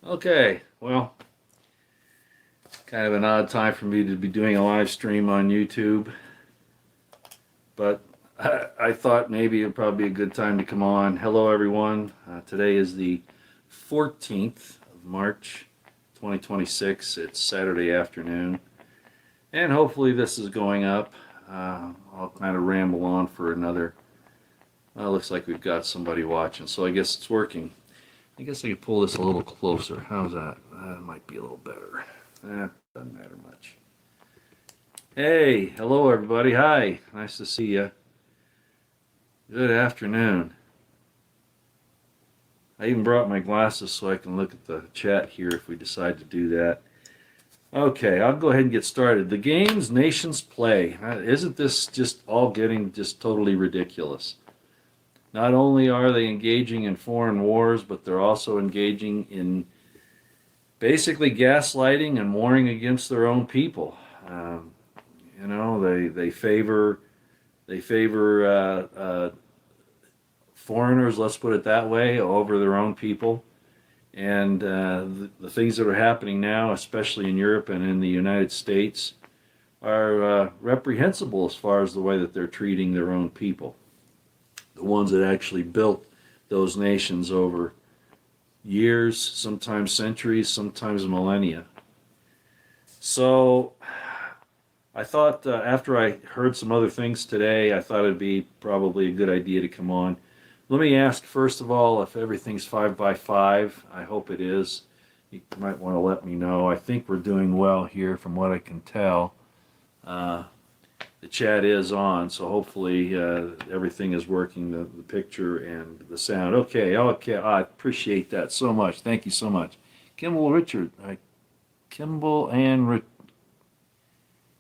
Okay, well, kind of an odd time for me to be doing a live stream on YouTube, but I thought maybe it'd probably be a good time to come on. Hello, everyone. Today is the 14th of March, 2026. It's Saturday afternoon, and hopefully this is going up. I'll kind of ramble on for another. Well, looks like we've got somebody watching, so I guess it's working. I guess I could pull this a little closer. How's that? That might be a little better. Doesn't matter much. Hey, hello everybody. Hi, nice to see you. Good afternoon. I even brought my glasses so I can look at the chat here if we decide to do that. Okay, I'll go ahead and get started. The games nations play. Isn't this just all getting just totally ridiculous? Not only are they engaging in foreign wars, but they're also engaging in basically gaslighting and warring against their own people. They favor foreigners, let's put it that way, over their own people. And the things that are happening now, especially in Europe and in the United States, are reprehensible as far as the way that they're treating their own people. The ones that actually built those nations over years, sometimes centuries, sometimes millennia. So I thought after I heard some other things today, I thought it'd be probably a good idea to come on. Let me ask first of all if everything's 5x5. I hope it is. You might want to let me know. I think we're doing well here from what I can tell. The chat is on, so hopefully everything is working, the picture and the sound. Okay, I appreciate that so much. Thank you so much. Kimball Richard, Kimball and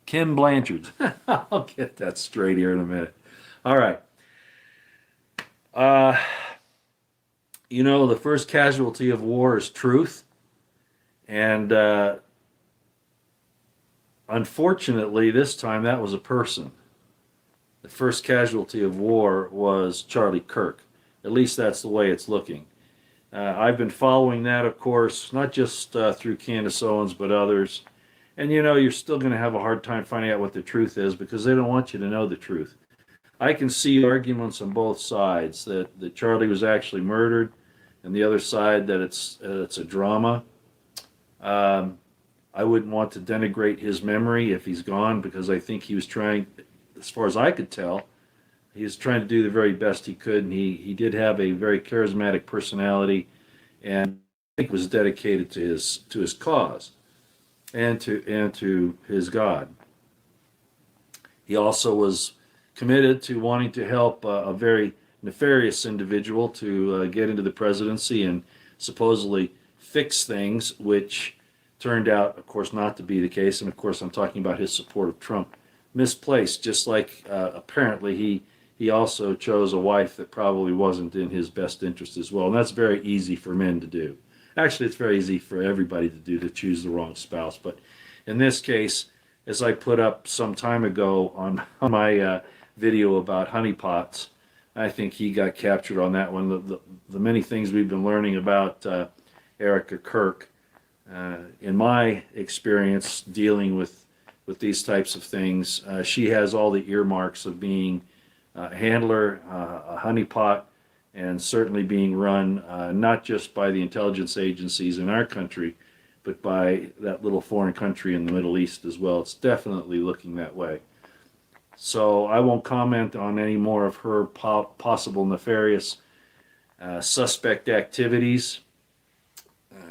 Kim Blanchard. I'll get that straight here in a minute. All right. The first casualty of war is truth. And unfortunately, this time that was a person. The first casualty of war was Charlie Kirk. At least that's the way it's looking. I've been following that, of course, not just through Candace Owens, but others. And you're still going to have a hard time finding out what the truth is because they don't want you to know the truth. I can see arguments on both sides that Charlie was actually murdered, and the other side that it's a drama. I wouldn't want to denigrate his memory if he's gone because I think he was trying, as far as I could tell, he was trying to do the very best he could, and he did have a very charismatic personality, and I think was dedicated to his cause and to his God. He also was committed to wanting to help a very nefarious individual to get into the presidency and supposedly fix things, which turned out, of course, not to be the case. And of course, I'm talking about his support of Trump. Misplaced, just like apparently he also chose a wife that probably wasn't in his best interest as well. And that's very easy for men to do. Actually, it's very easy for everybody to do, to choose the wrong spouse. But in this case, as I put up some time ago on my video about honeypots, I think he got captured on that one. The many things we've been learning about Erica Kirk, in my experience dealing with these types of things, she has all the earmarks of being a handler, a honeypot, and certainly being run not just by the intelligence agencies in our country, but by that little foreign country in the Middle East as well. It's definitely looking that way. So I won't comment on any more of her possible nefarious suspect activities.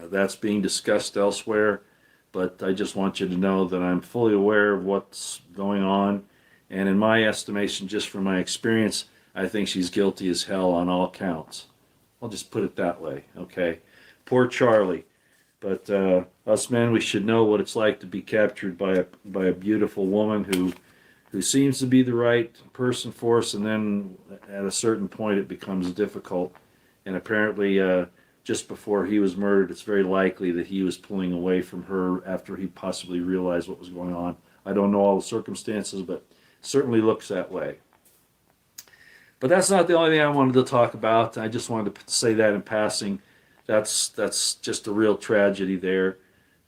That's being discussed elsewhere, but I just want you to know that I'm fully aware of what's going on, and in my estimation, just from my experience, I think she's guilty as hell on all counts. I'll just put it that way, okay? Poor Charlie. But us men, we should know what it's like to be captured by a beautiful woman who seems to be the right person for us, and then at a certain point it becomes difficult. And apparently, just before he was murdered, it's very likely that he was pulling away from her after he possibly realized what was going on. I don't know all the circumstances, but certainly looks that way. But that's not the only thing I wanted to talk about. I just wanted to say that in passing. That's just a real tragedy there.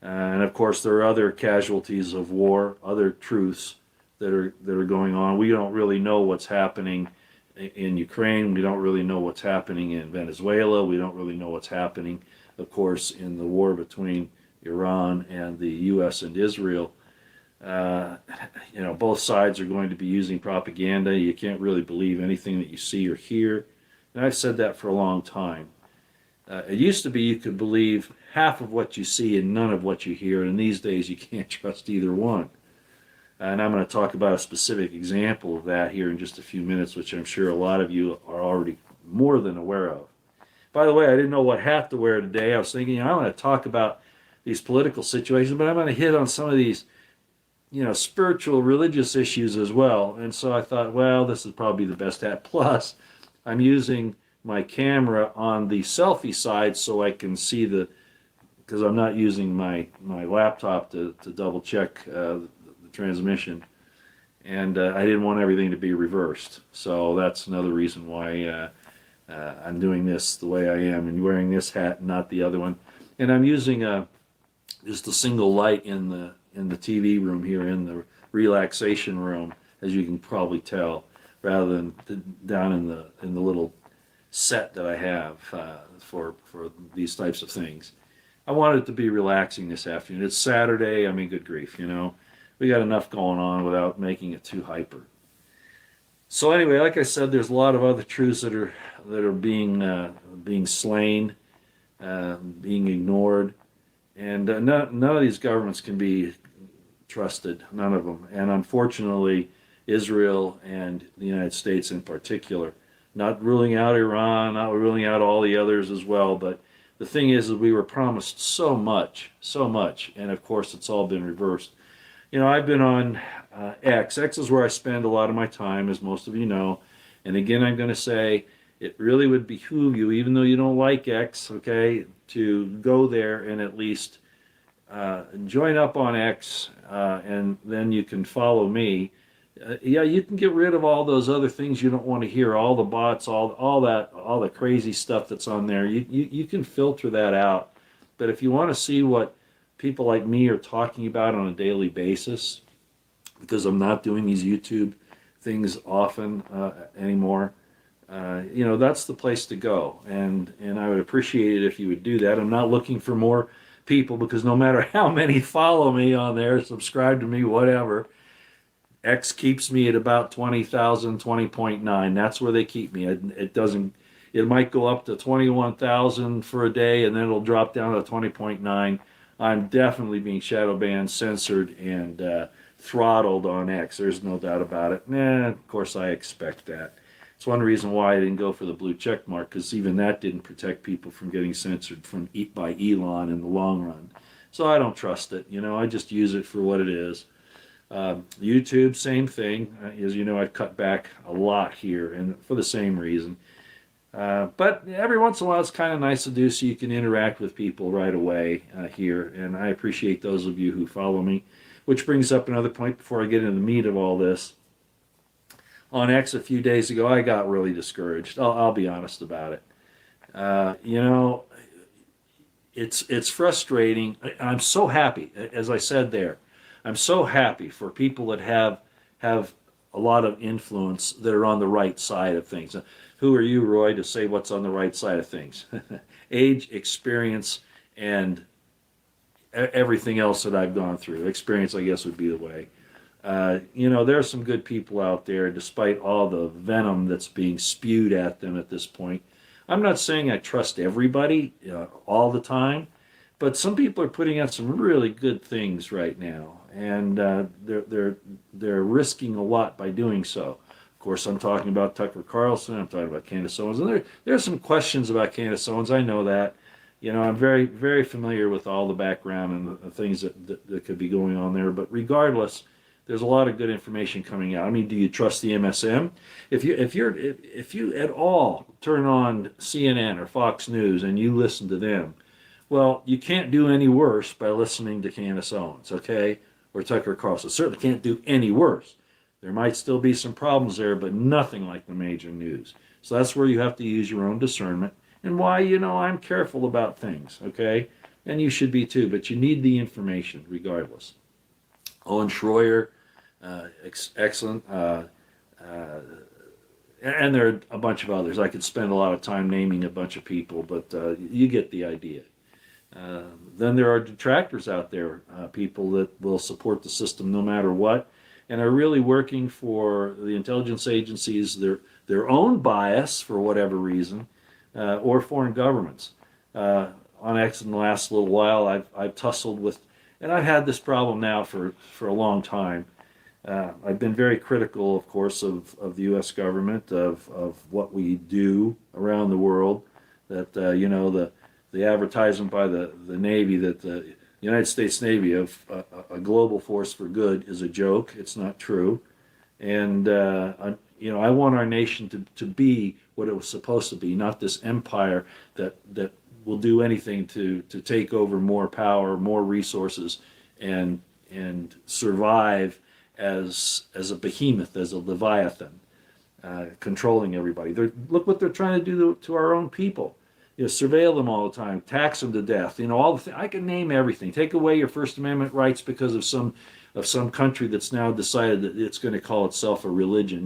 And of course, there are other casualties of war, other truths that are going on. We don't really know what's happening in Ukraine. We don't really know what's happening in Venezuela. We don't really know what's happening, of course, in the war between Iran and the U.S. and Israel. Uh, both sides are going to be using propaganda. You can't really believe anything that you see or hear. And I've said that for a long time. It used to be you could believe half of what you see and none of what you hear, and these days you can't trust either one. And I'm going to talk about a specific example of that here in just a few minutes, which I'm sure a lot of you are already more than aware of. By the way, I didn't know what hat to wear today. I was thinking, I'm going to talk about these political situations, but I'm going to hit on some of these, spiritual, religious issues as well. And so I thought, well, this is probably the best hat. Plus, I'm using my camera on the selfie side so I can see because I'm not using my laptop to double check the transmission. And I didn't want everything to be reversed. So that's another reason why I'm doing this the way I am and wearing this hat and not the other one. And I'm using just a single light in the TV room here, in the relaxation room, as you can probably tell, rather than down in the little set that I have for these types of things. I wanted it to be relaxing this afternoon. It's Saturday. I mean, good grief, we got enough going on without making it too hyper. So anyway, like I said, there's a lot of other truths that are being slain, being ignored, and none of these governments can be trusted. None of them. And unfortunately, Israel and the United States in particular. Not ruling out Iran, not ruling out all the others as well, but the thing is that we were promised so much, and of course it's all been reversed. I've been on X. X is where I spend a lot of my time, as most of you know. And again, I'm going to say it really would behoove you, even though you don't like X, okay, to go there and at least join up on X, and then you can follow me. Yeah, you can get rid of all those other things you don't want to hear, all the bots, all the crazy stuff that's on there. You can filter that out. But if you want to see what people like me are talking about on a daily basis, because I'm not doing these YouTube things often anymore, that's the place to go. And I would appreciate it if you would do that. I'm not looking for more people, because no matter how many follow me on there, subscribe to me, whatever, X keeps me at about 20,000, 20.9. That's where they keep me. It might go up to 21,000 for a day, and then it'll drop down to 20.9. I'm definitely being shadow banned, censored, and throttled on X. There's no doubt about it. Of course I expect that. It's one reason why I didn't go for the blue check mark, because even that didn't protect people from getting censored by Elon in the long run. So I don't trust it. I just use it for what it is. YouTube, same thing. As you know, I've cut back a lot here, and for the same reason. But every once in a while, it's kind of nice to do so you can interact with people right away here, and I appreciate those of you who follow me. Which brings up another point before I get into the meat of all this. On X a few days ago, I got really discouraged. I'll be honest about it. It's frustrating. I'm so happy, as I said there. I'm so happy for people that have a lot of influence that are on the right side of things. Who are you, Roy, to say what's on the right side of things? Age, experience, and everything else that I've gone through. Experience, I guess, would be the way. There are some good people out there, despite all the venom that's being spewed at them at this point. I'm not saying I trust everybody all the time, but some people are putting out some really good things right now, and they're risking a lot by doing so. Of course, I'm talking about Tucker Carlson. I'm talking about Candace Owens, and there are some questions about Candace Owens. I know that. I'm very, very familiar with all the background and the things that could be going on there. But regardless, there's a lot of good information coming out. I mean, do you trust the MSM? If you at all turn on CNN or Fox News and you listen to them, well, you can't do any worse by listening to Candace Owens, okay, or Tucker Carlson. Certainly can't do any worse. There might still be some problems there, but nothing like the major news. So that's where you have to use your own discernment and why, I'm careful about things, okay? And you should be too, but you need the information regardless. Owen Schroyer, excellent. And there are a bunch of others. I could spend a lot of time naming a bunch of people, but you get the idea. Then there are detractors out there, people that will support the system no matter what, and are really working for the intelligence agencies, their own bias for whatever reason, or foreign governments. On X in the last little while, I've tussled with, and I've had this problem now for a long time. I've been very critical, of course, of the U.S. government, of what we do around the world. That the advertisement by the Navy that the United States Navy of a global force for good is a joke. It's not true, and I want our nation to be what it was supposed to be, not this empire that will do anything to take over more power, more resources, and survive as a behemoth, as a leviathan, controlling everybody. Look what they're trying to do to our own people. Surveil them all the time, tax them to death. All the I can name everything. Take away your First Amendment rights because of some country that's now decided that it's going to call itself a religion.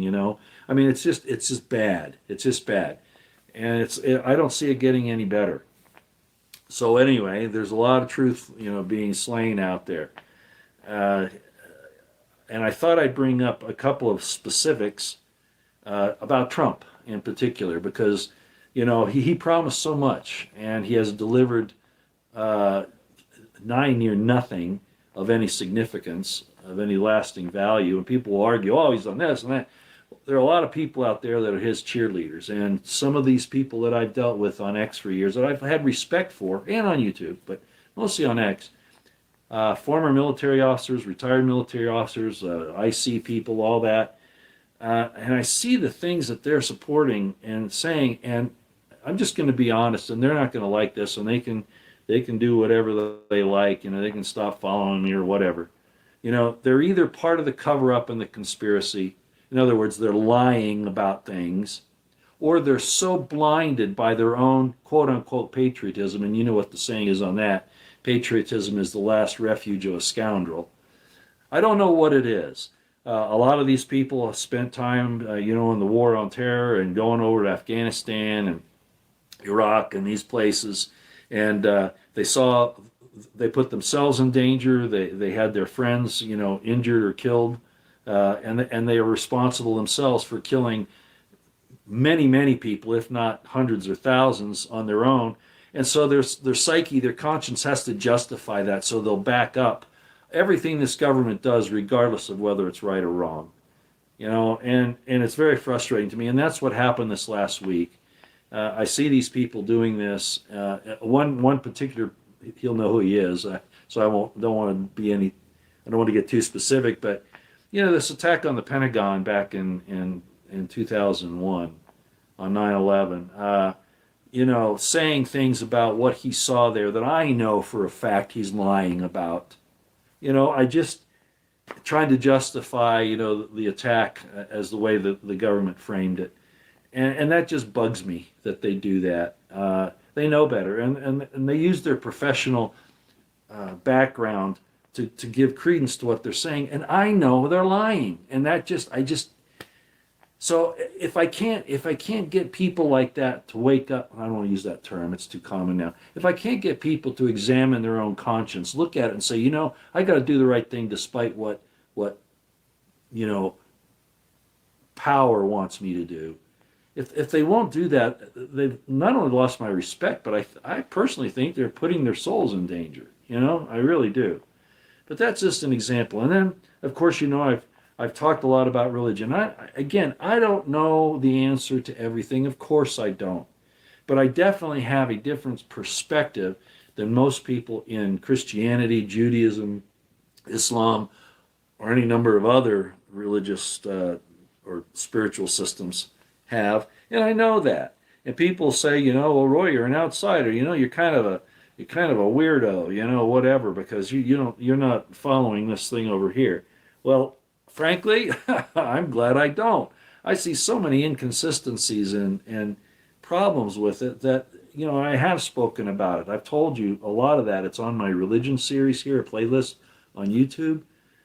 I mean, it's just bad. It's just bad, and I don't see it getting any better. So anyway, there's a lot of truth, being slain out there. And I thought I'd bring up a couple of specifics about Trump in particular, because he promised so much, and he has delivered nigh near nothing of any significance, of any lasting value. And people will argue, oh, he's done this and that. There are a lot of people out there that are his cheerleaders, and some of these people that I've dealt with on X for years that I've had respect for, and on YouTube, but mostly on X, former military officers, retired military officers, IC people, all that. And I see the things that they're supporting and saying, and I'm just going to be honest, and they're not going to like this, and they can do whatever they like, they can stop following me or whatever. They're either part of the cover-up and the conspiracy. In other words, they're lying about things, or they're so blinded by their own quote-unquote patriotism, and you know what the saying is on that. Patriotism is the last refuge of a scoundrel. I don't know what it is. A lot of these people have spent time, in the war on terror and going over to Afghanistan and Iraq and these places, and they put themselves in danger. They had their friends, injured or killed, and they are responsible themselves for killing many, many people, if not hundreds or thousands, on their own. And so their psyche, their conscience has to justify that, so they'll back up everything this government does, regardless of whether it's right or wrong. And it's very frustrating to me, and that's what happened this last week. I see these people doing this. One particular, he'll know who he is, so I don't want to get too specific, but this attack on the Pentagon back in 2001 on 9/11. Saying things about what he saw there that I know for a fact he's lying about. I just trying to justify, the attack as the way that the government framed it. And that just bugs me that they do that. They know better, and they use their professional background to give credence to what they're saying. And I know they're lying, and so if I can't get people like that to wake up, I don't want to use that term, it's too common now. If I can't get people to examine their own conscience, look at it and say, I got to do the right thing despite what power wants me to do. If they won't do that, they've not only lost my respect, but I personally think they're putting their souls in danger. I really do. But that's just an example. And then, of course, I've talked a lot about religion. I don't know the answer to everything. Of course I don't. But I definitely have a different perspective than most people in Christianity, Judaism, Islam, or any number of other religious or spiritual systems have. And I know that. And people say, well, Roy, you're an outsider. You're kind of a weirdo, whatever, because you're not following this thing over here. Well, frankly, I'm glad I don't. I see so many inconsistencies and problems with it that, I have spoken about it. I've told you a lot of that. It's on my religion series here, a playlist on YouTube.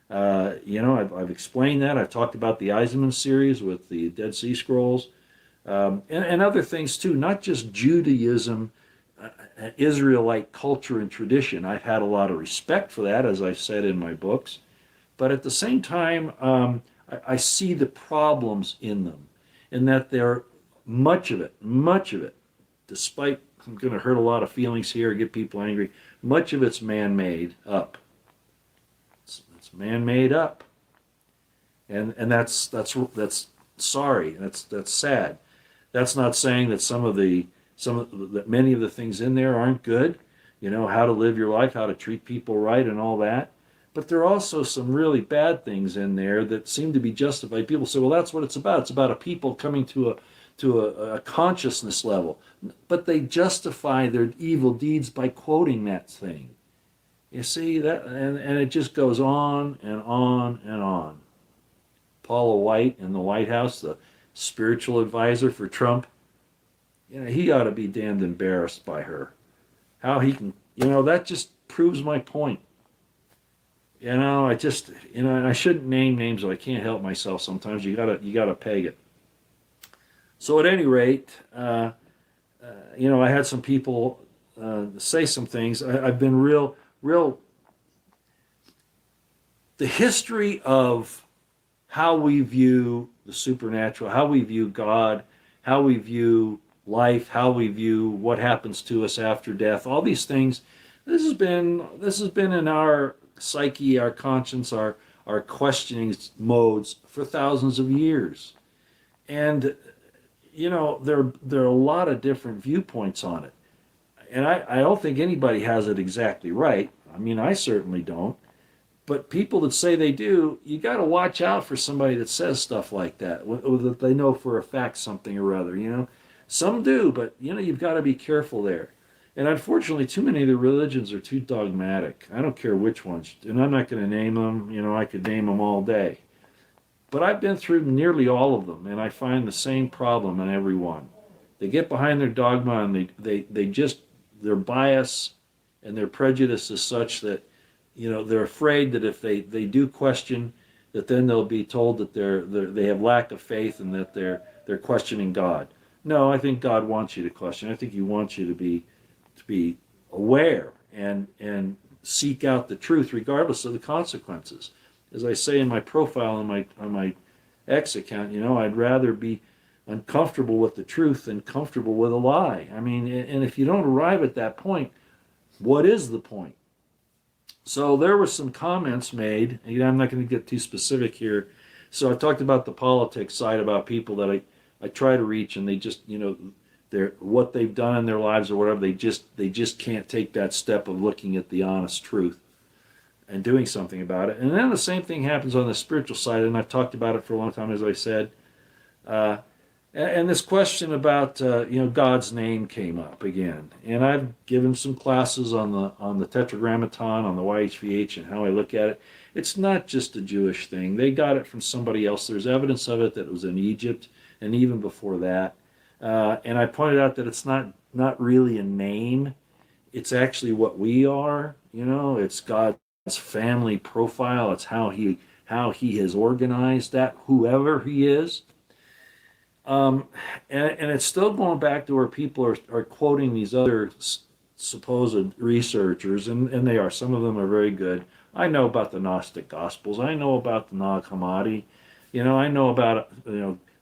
I've explained that. I've talked about the Eisenman series with the Dead Sea Scrolls, and other things too, not just Judaism, Israelite culture and tradition. I've had a lot of respect for that, as I've said in my books. But at the same time, I see the problems in them, and that they're much of it, despite I'm going to hurt a lot of feelings here, get people angry. Much of it's man-made up. It's man-made up, and that's sorry. That's sad. That's not saying that that many of the things in there aren't good. How to live your life, how to treat people right, and all that. But there are also some really bad things in there that seem to be justified. People say, well, that's what it's about. It's about a people coming to a consciousness level. But they justify their evil deeds by quoting that thing. You see that, and it just goes on and on and on. Paula White in the White House, the spiritual advisor for Trump, he ought to be damned embarrassed by her. How he can, that just proves my point. I shouldn't name names, but I can't help myself sometimes. You gotta peg it. So at any rate, I had some people say some things. I've been real. The history of how we view the supernatural, how we view God, how we view life, how we view what happens to us after death, all these things. This has been in our psyche, our conscience, our questioning modes for thousands of years. And there are a lot of different viewpoints on it. And I don't think anybody has it exactly right. I mean, I certainly don't. But people that say they do, you got to watch out for somebody that says stuff like that, or that they know for a fact something or other. Some do, but you've got to be careful there. And unfortunately, too many of the religions are too dogmatic. I don't care which ones, and I'm not going to name them. I could name them all day. But I've been through nearly all of them, and I find the same problem in every one. They get behind their dogma, and their bias and their prejudice is such that, they're afraid that if they do question, that then they'll be told that they have lack of faith and that they're questioning God. No, I think God wants you to question. I think He wants you to be aware and seek out the truth regardless of the consequences. As I say in my profile on my X account, I'd rather be uncomfortable with the truth than comfortable with a lie. I mean, and if you don't arrive at that point, what is the point? So there were some comments made. I'm not going to get too specific here. So I talked about the politics side, about people that I try to reach, and they just, they're what they've done in their lives or whatever, they just can't take that step of looking at the honest truth and doing something about it. And then the same thing happens on the spiritual side, and I've talked about it for a long time, as I said. And this question about God's name came up again, and I've given some classes on the Tetragrammaton, on the YHVH, and how I look at it. It's not just a Jewish thing. They got it from somebody else. There's evidence of it that it was in Egypt, and even before that. And I pointed out that it's not really a name. It's actually what we are. It's God's family profile. It's how he has organized that, whoever He is. And it's still going back to where people are quoting these other supposed researchers, and they are. Some of them are very good. I know about the Gnostic Gospels. I know about the Nag Hammadi. I know about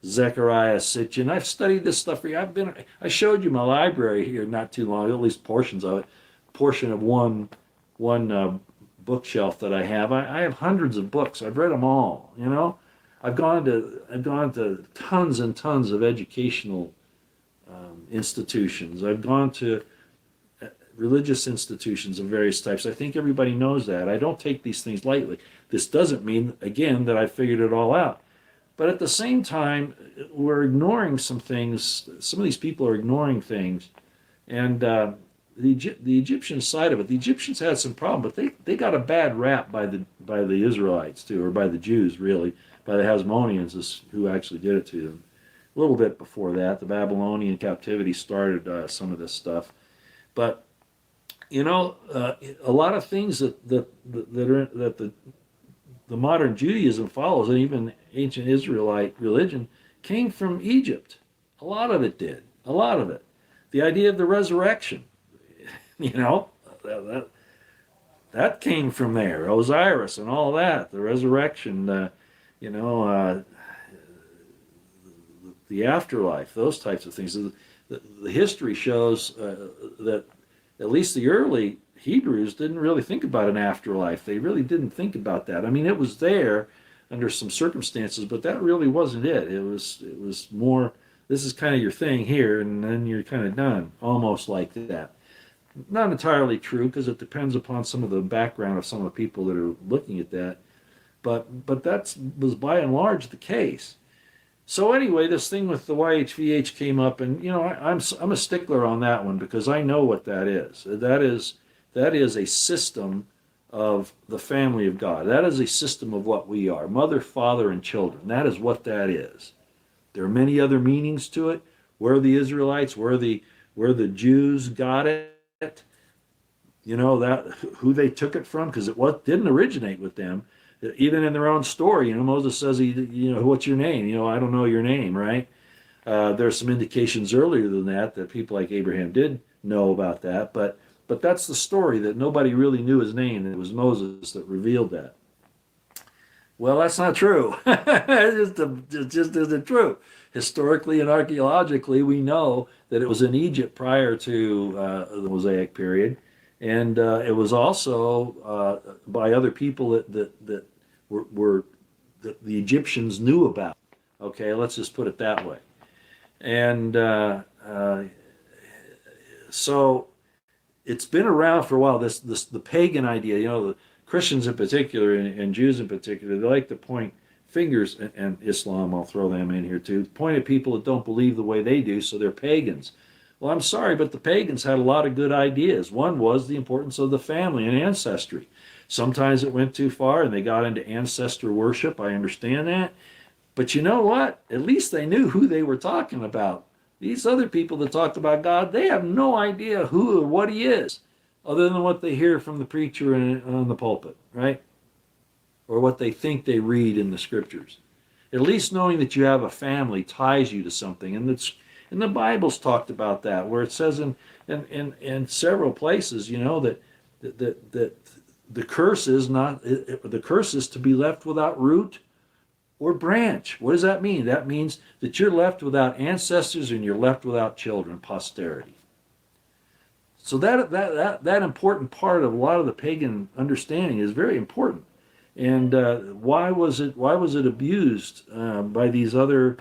Zechariah Sitchin. I've studied this stuff for you. I showed you my library here not too long, at least portions of it. Portion of one bookshelf that I have. I have hundreds of books. I've read them all. I've gone to tons and tons of educational institutions. I've gone to religious institutions of various types. I think everybody knows that. I don't take these things lightly. This doesn't mean, again, that I figured it all out. But at the same time, we're ignoring some things. Some of these people are ignoring things. And the Egyptian side of it, the Egyptians had some problem, but they got a bad rap by the Israelites too, or by the Jews really, by the Hasmoneans who actually did it to them. a little bit before that. The Babylonian captivity started some of this stuff. But a lot of things that the modern Judaism follows, and even ancient Israelite religion, came from Egypt. A lot of it did. A lot of it. The idea of the resurrection, you know, that, that came from there. Osiris and all that. The resurrection, the afterlife, those types of things. The history shows that at least the early Hebrews didn't really think about an afterlife. They really didn't think about that. I mean, it was there under some circumstances, but that really wasn't it. It was more, this is kind of your thing here, and then you're kind of done, almost like that. Not entirely true, because it depends upon some of the background of some of the people that are looking at that, but that was by and large the case. So anyway, this thing with the YHVH came up, and I'm a stickler on that one because I know what that is. That is a system of the family of God. That is a system of what we are, mother, father, and children. That is what that is. There are many other meanings to it. Where the Israelites, where the Jews got it, that who they took it from, because didn't originate with them. Even in their own story, Moses says, what's your name? I don't know your name, right? There's some indications earlier than that people like Abraham did know about that, but that's the story, that nobody really knew his name, and it was Moses that revealed that. Well, that's not true. It just isn't true. Historically and archaeologically, we know that it was in Egypt prior to the Mosaic period, and it was also by other people that were that the Egyptians knew about. Okay, let's just put it that way. And so it's been around for a while. The pagan idea, the Christians in particular and Jews in particular, they like to point fingers, and Islam, I'll throw them in here too, point at people that don't believe the way they do, so they're pagans. Well, I'm sorry, but the pagans had a lot of good ideas. One was the importance of the family and ancestry. Sometimes it went too far and they got into ancestor worship. I understand that. But you know what? At least they knew who they were talking about. These other people that talked about God, they have no idea who or what he is, other than what they hear from the preacher on the pulpit, right? Or what they think they read in the scriptures. At least knowing that you have a family ties you to something. And the Bible's talked about that, where it says in several places, that the curse is to be left without root or branch. What does that mean? That means that you're left without ancestors and you're left without children, posterity. So that important part of a lot of the pagan understanding is very important. And why was it abused by these other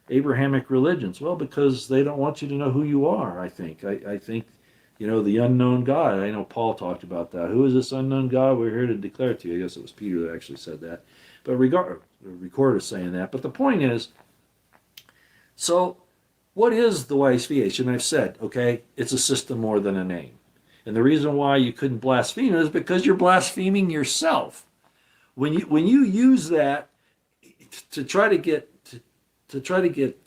Abrahamic religions? Well, because they don't want you to know who you are. I think. I think, the unknown God. I know Paul talked about that. Who is this unknown God we're here to declare to you? I guess it was Peter that actually said that. But the recorder saying that. But the point is, so what is the YHVH? And I've said, okay, it's a system more than a name. And the reason why you couldn't blaspheme it is because you're blaspheming yourself. When you use that to try to get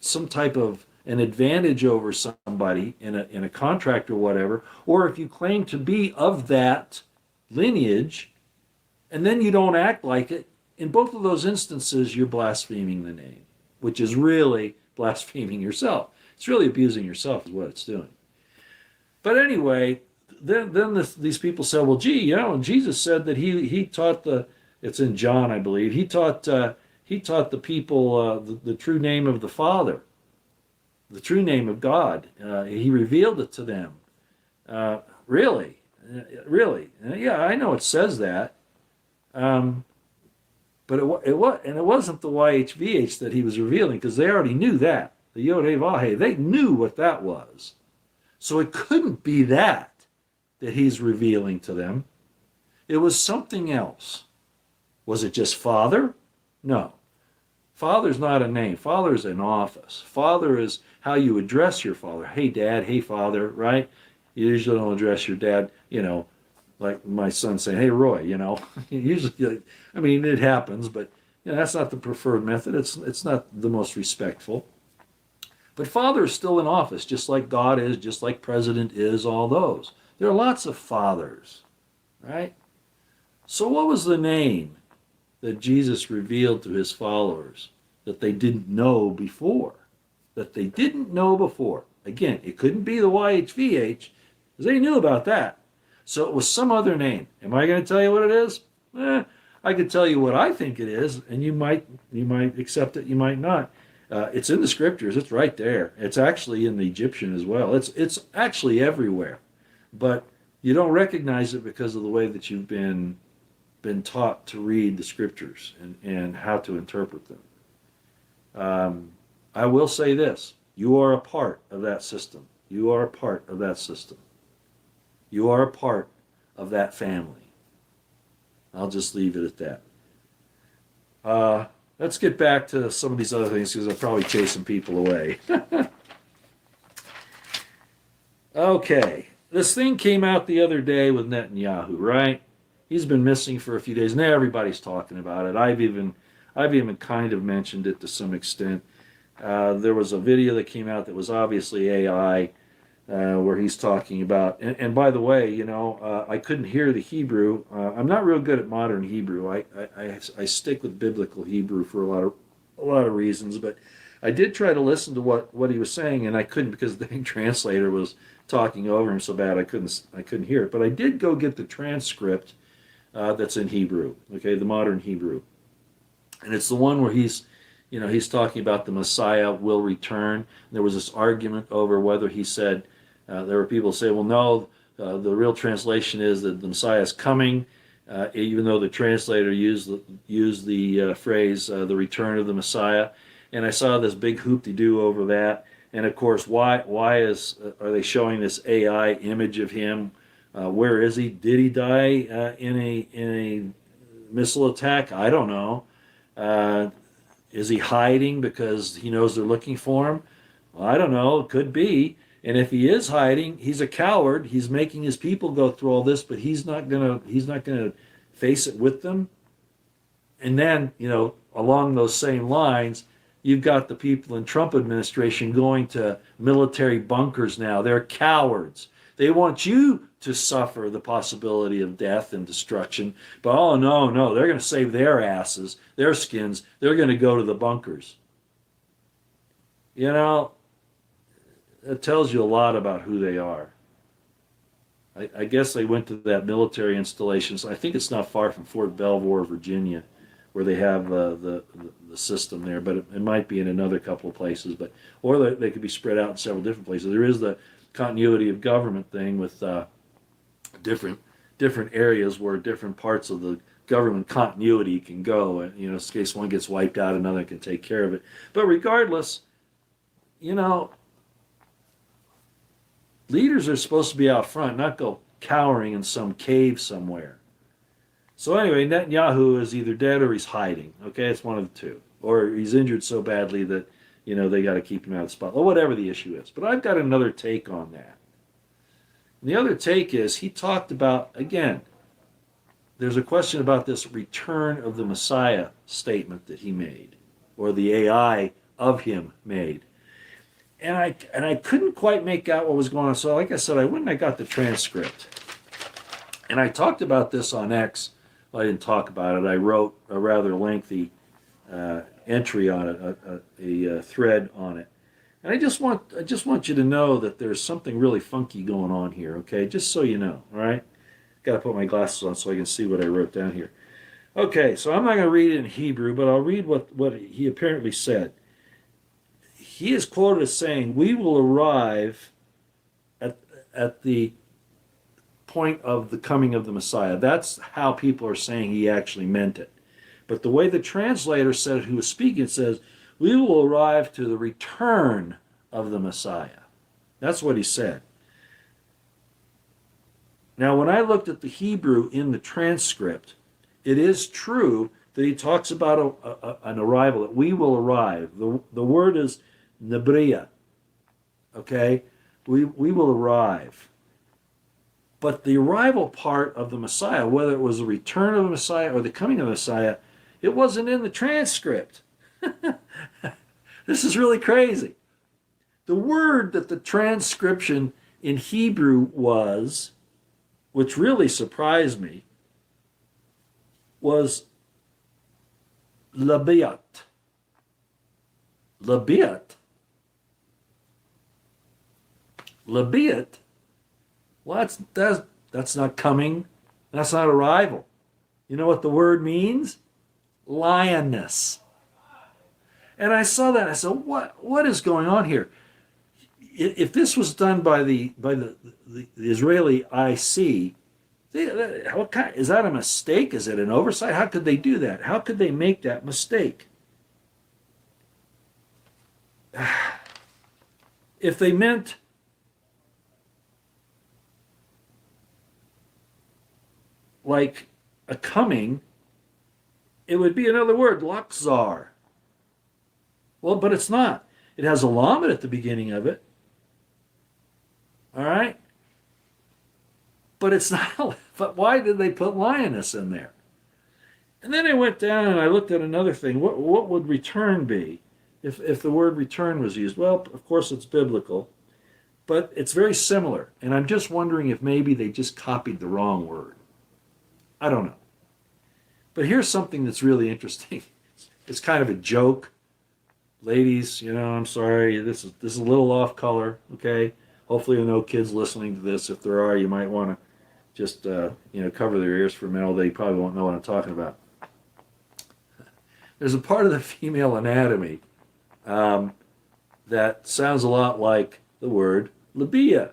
some type of an advantage over somebody in a contract or whatever, or if you claim to be of that lineage, and then you don't act like it, in both of those instances, you're blaspheming the name, which is really blaspheming yourself. It's really abusing yourself is what it's doing. But anyway, then these people said, well, and Jesus said that he taught it's in John, I believe, he taught the people the true name of the Father, the true name of God. He revealed it to them. Really? Yeah, I know it says that. But it wasn't the YHVH that he was revealing, because they already knew that. The Yod-Heh-Vah-Heh, they knew what that was. So it couldn't be that he's revealing to them. It was something else. Was it just Father? No. Father's not a name. Father's an office. Father is how you address your father. Hey, Dad. Hey, Father, right? You usually don't address your dad, like my son saying, hey, Roy, Usually, it happens, but that's not the preferred method. It's not the most respectful. But Father is still in office, just like God is, just like President is, all those. There are lots of fathers, right? So what was the name that Jesus revealed to his followers that they didn't know before? That they didn't know before. Again, it couldn't be the YHVH, because they knew about that. So it was some other name. Am I going to tell you what it is? I could tell you what I think it is, and you might accept it, you might not. It's in the scriptures. It's right there. It's actually in the Egyptian as well. It's actually everywhere, but you don't recognize it because of the way that you've been taught to read the scriptures and how to interpret them. I will say this: you are a part of that system. You are a part of that system. You are a part of that family. I'll just leave it at that. Let's get back to some of these other things because I'm probably chasing people away. Okay, this thing came out the other day with Netanyahu, right? He's been missing for a few days, and everybody's talking about it. I've even kind of mentioned it to some extent. There was a video that came out that was obviously AI, where he's talking about, and by the way, I couldn't hear the Hebrew. I'm not real good at modern Hebrew. I stick with biblical Hebrew for a lot of reasons, but I did try to listen to what he was saying, and I couldn't because the translator was talking over him so bad I couldn't hear it. But I did go get the transcript that's in Hebrew, okay, the modern Hebrew, and it's the one where he's talking about the Messiah will return. There was this argument over whether he said. There were people who say, well, no, the real translation is that the Messiah is coming, even though the translator used the phrase, the return of the Messiah. And I saw this big hoop-de-doo over that. And of course, why are they showing this AI image of him? Where is he? Did he die in a missile attack? I don't know. Is he hiding because he knows they're looking for him? Well, I don't know. It could be. And if he is hiding, he's a coward. He's making his people go through all this, but he's not gonna face it with them. And then, along those same lines, you've got the people in Trump administration going to military bunkers now. They're cowards. They want you to suffer the possibility of death and destruction. But oh no, they're going to save their asses, their skins. They're going to go to the bunkers. It tells you a lot about who they are. I guess they went to that military installation. So I think it's not far from Fort Belvoir, Virginia, where they have the system there. But it might be in another couple of places. Or they could be spread out in several different places. There is the continuity of government thing with different areas where different parts of the government continuity can go. And, in case one gets wiped out, another can take care of it. But regardless, leaders are supposed to be out front, not go cowering in some cave somewhere. So anyway, Netanyahu is either dead or he's hiding. Okay, it's one of the two. Or he's injured so badly that, they got to keep him out of the spotlight. Or whatever the issue is. But I've got another take on that. And the other take is he talked about, again, there's a question about this return of the Messiah statement that he made, or the AI of him made. And I couldn't quite make out what was going on. So like I said, I went and I got the transcript. And I talked about this on X. Well, I didn't talk about it. I wrote a rather lengthy entry on it, a thread on it. And I just want you to know that there's something really funky going on here, okay? Just so you know, all right? Got to put my glasses on so I can see what I wrote down here. Okay, so I'm not going to read it in Hebrew, but I'll read what he apparently said. He is quoted as saying, we will arrive at the point of the coming of the Messiah. That's how people are saying he actually meant it. But the way the translator said it, who was speaking, it says, we will arrive to the return of the Messiah. That's what he said. Now, when I looked at the Hebrew in the transcript, it is true that he talks about an arrival, that we will arrive. The word is Nebria, okay? We will arrive. But the arrival part of the Messiah, whether it was the return of the Messiah or the coming of the Messiah, it wasn't in the transcript. This is really crazy. The word that the transcription in Hebrew was, which really surprised me, was labiat. Labiat. Labiat. Well, that's not coming. That's not arrival. You know what the word means? Lioness. And I saw that. I said, what is going on here? If this was done by the Israeli IC, what kind, is that a mistake? Is it an oversight? How could they do that? How could they make that mistake? If they meant like a coming, it would be another word, Lakzar. Well, but it's not. It has a lamed at the beginning of it. All right? But it's not. But why did they put lioness in there? And then I went down and I looked at another thing. What would return be if the word return was used? Well, of course, it's biblical, but it's very similar. And I'm just wondering if maybe they just copied the wrong word. I don't know. But here's something that's really interesting. It's kind of a joke. Ladies, I'm sorry. This is a little off color, okay? Hopefully there are no kids listening to this. If there are, you might want to just, cover their ears for a minute. They probably won't know what I'm talking about. There's a part of the female anatomy that sounds a lot like the word labia.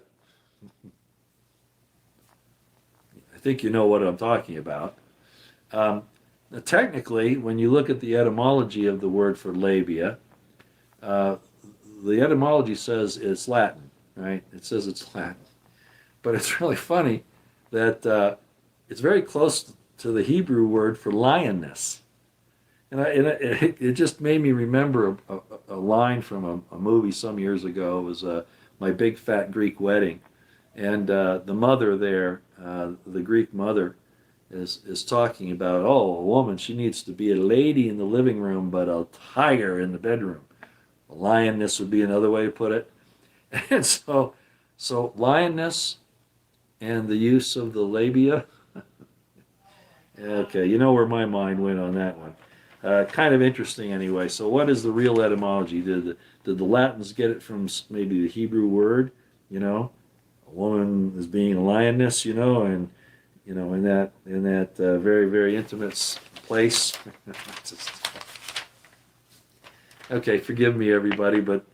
I think you know what I'm talking about. Technically, when you look at the etymology of the word for labia, the etymology says it's Latin, right? It says it's Latin. But it's really funny that it's very close to the Hebrew word for lioness. And it just made me remember a line from a movie some years ago. It was My Big Fat Greek Wedding. And the mother there, the Greek mother, is talking about, a woman, she needs to be a lady in the living room, but a tiger in the bedroom. A lioness would be another way to put it. And so lioness and the use of the labia. Okay, you know where my mind went on that one. Kind of interesting anyway. So what is the real etymology? Did the Latins get it from maybe the Hebrew word? A woman is being a lioness, and in that very, very intimate place. Okay, forgive me, everybody, but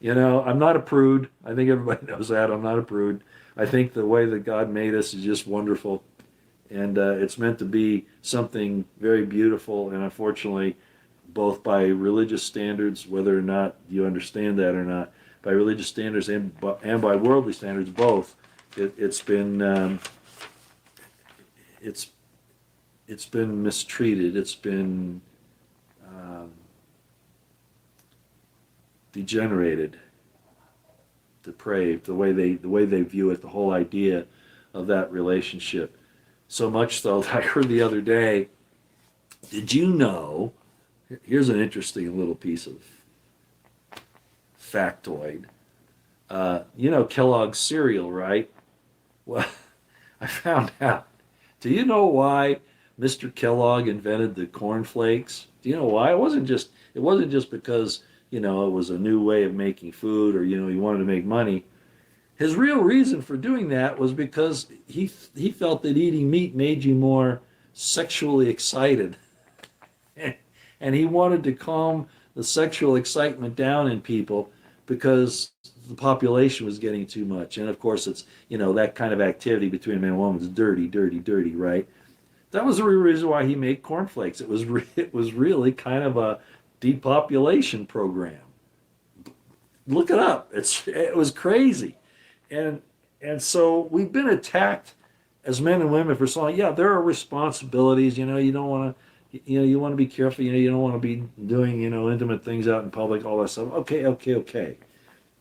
I'm not a prude. I think everybody knows that. I'm not a prude. I think the way that God made us is just wonderful, and it's meant to be something very beautiful. And unfortunately, both by religious standards, whether or not you understand that or not, by religious standards and by worldly standards, both, it's been mistreated. It's been degenerated, depraved. The way they view it, the whole idea of that relationship. So much so that I heard the other day. Did you know? Here's an interesting little piece of factoid. Kellogg's cereal, right? Well, I found out. Do you know why Mr. Kellogg invented the corn flakes? Do you know why? It wasn't just because, it was a new way of making food, or, he wanted to make money. His real reason for doing that was because he felt that eating meat made you more sexually excited. And he wanted to calm the sexual excitement down in people because the population was getting too much. And of course, it's, that kind of activity between a man and a woman is dirty, dirty, dirty, right? That was the real reason why he made cornflakes. It was really kind of a depopulation program. Look it up. It was crazy. And so we've been attacked as men and women for so long. Yeah, there are responsibilities. You don't want to, you want to be careful. You don't want to be doing, intimate things out in public, all that stuff. Okay.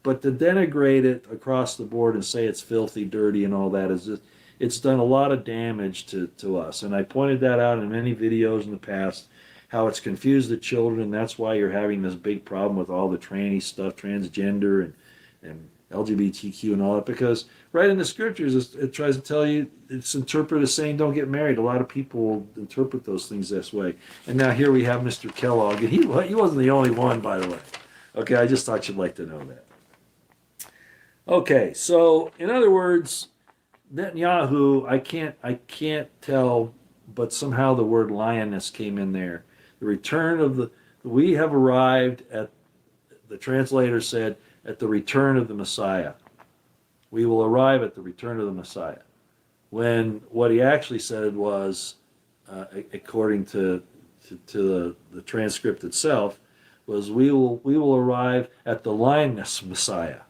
But to denigrate it across the board and say it's filthy, dirty, and all that is just, it's done a lot of damage to us. And I pointed that out in many videos in the past, how it's confused the children. That's why you're having this big problem with all the tranny stuff, transgender, and LGBTQ and all that, because right in the scriptures it tries to tell you, it's interpreted as saying don't get married. A lot of people interpret those things this way. And now here we have Mr. Kellogg, and he wasn't the only one, by the way. Okay, I just thought you'd like to know that. Okay, so in other words, Netanyahu, I can't tell, but somehow the word lioness came in there. The return of we have arrived at, the translator said, at the return of the Messiah. We will arrive at the return of the Messiah. When what he actually said was, according to the transcript itself, was we will arrive at the lioness Messiah.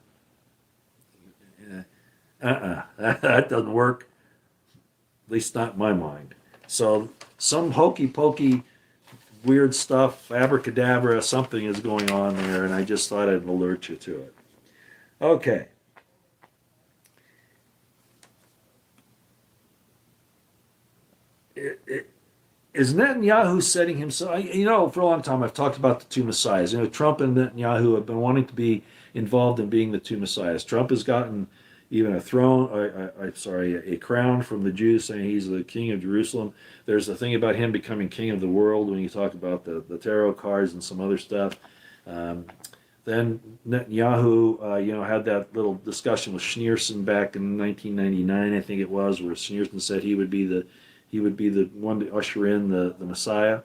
That doesn't work, at least not in my mind. So some hokey pokey weird stuff, abracadabra, something is going on there, and I just thought I'd alert you to it. Okay. Is Netanyahu setting himself? For a long time I've talked about the two messiahs. Trump and Netanyahu have been wanting to be involved in being the two messiahs. Trump has gotten even a crown from the Jews saying he's the king of Jerusalem. There's a thing about him becoming king of the world when you talk about the tarot cards and some other stuff. Then Netanyahu, had that little discussion with Schneerson back in 1999, I think it was, where Schneerson said he would be the one to usher in the Messiah.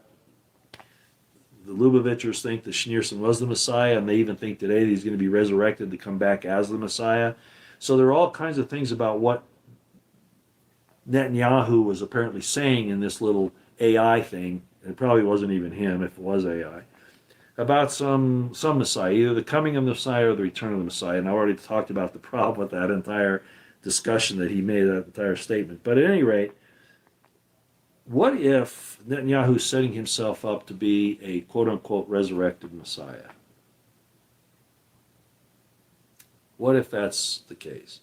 The Lubavitchers think that Schneerson was the Messiah, and they even think today that he's going to be resurrected to come back as the Messiah. So there are all kinds of things about what Netanyahu was apparently saying in this little AI thing. It probably wasn't even him if it was AI. About some Messiah, either the coming of the Messiah or the return of the Messiah. And I already talked about the problem with that entire discussion that he made, that entire statement. But at any rate, what if Netanyahu is setting himself up to be a quote-unquote resurrected Messiah? What if that's the case?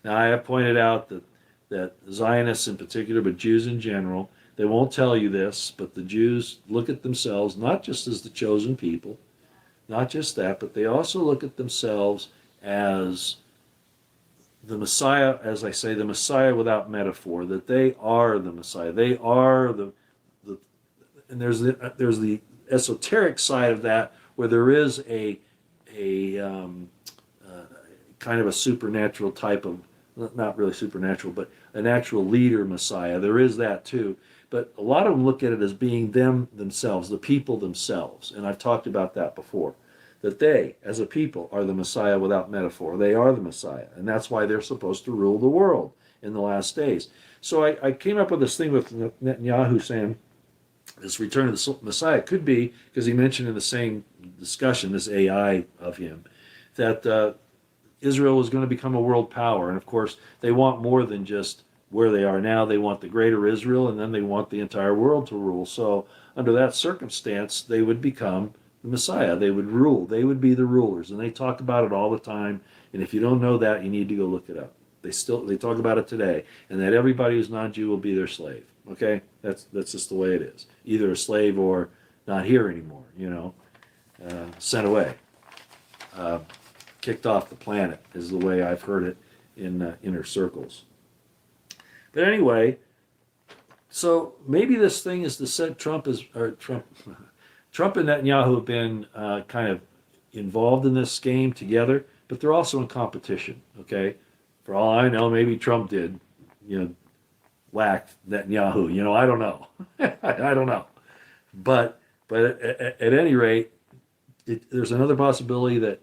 Now, I have pointed out that Zionists in particular, but Jews in general, they won't tell you this, but the Jews look at themselves not just as the chosen people, not just that, but they also look at themselves as the Messiah, as I say, the Messiah without metaphor, that they are the Messiah. They are and there's the esoteric side of that, where there is a kind of a supernatural type of, not really supernatural, but an actual leader Messiah. There is that too. But a lot of them look at it as being themselves, the people themselves. And I've talked about that before. That they, as a people, are the Messiah without metaphor. They are the Messiah. And that's why they're supposed to rule the world in the last days. So I came up with this thing with Netanyahu saying this return of the Messiah could be, because he mentioned in the same discussion, this AI of him, that Israel was going to become a world power. And of course, they want more than just where they are now. They want the greater Israel, and then they want the entire world to rule. So under that circumstance, they would become the Messiah. They would rule. They would be the rulers. And they talk about it all the time. And if you don't know that, you need to go look it up. They talk about it today. And that everybody who's non-Jew will be their slave. Okay? That's just the way it is. Either a slave or not here anymore, sent away. Kicked off the planet is the way I've heard it in inner circles. But anyway, so maybe this thing is to set Trump and Netanyahu have been kind of involved in this game together, but they're also in competition. Okay, for all I know, maybe Trump did, whack Netanyahu. I don't know. I don't know. But at any rate, there's another possibility that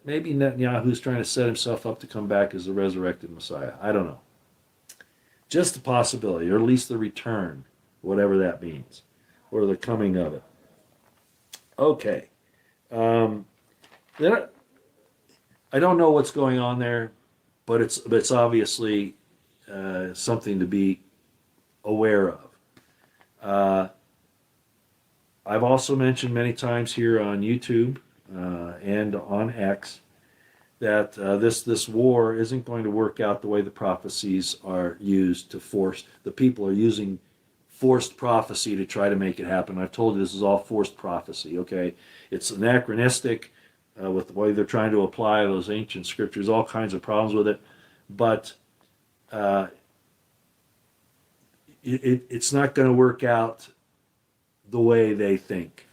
maybe Netanyahu's trying to set himself up to come back as the resurrected Messiah. I don't know. Just a possibility, or at least the return, whatever that means, or the coming of it. Okay. Then I don't know what's going on there, but it's obviously something to be aware of. I've also mentioned many times here on YouTube and on X that this war isn't going to work out the way the prophecies are used to force. The people are using forced prophecy to try to make it happen. I've told you this is all forced prophecy, okay? It's anachronistic. with the way they're trying to apply those ancient scriptures, all kinds of problems with it. But uh, it's not going to work out the way they think.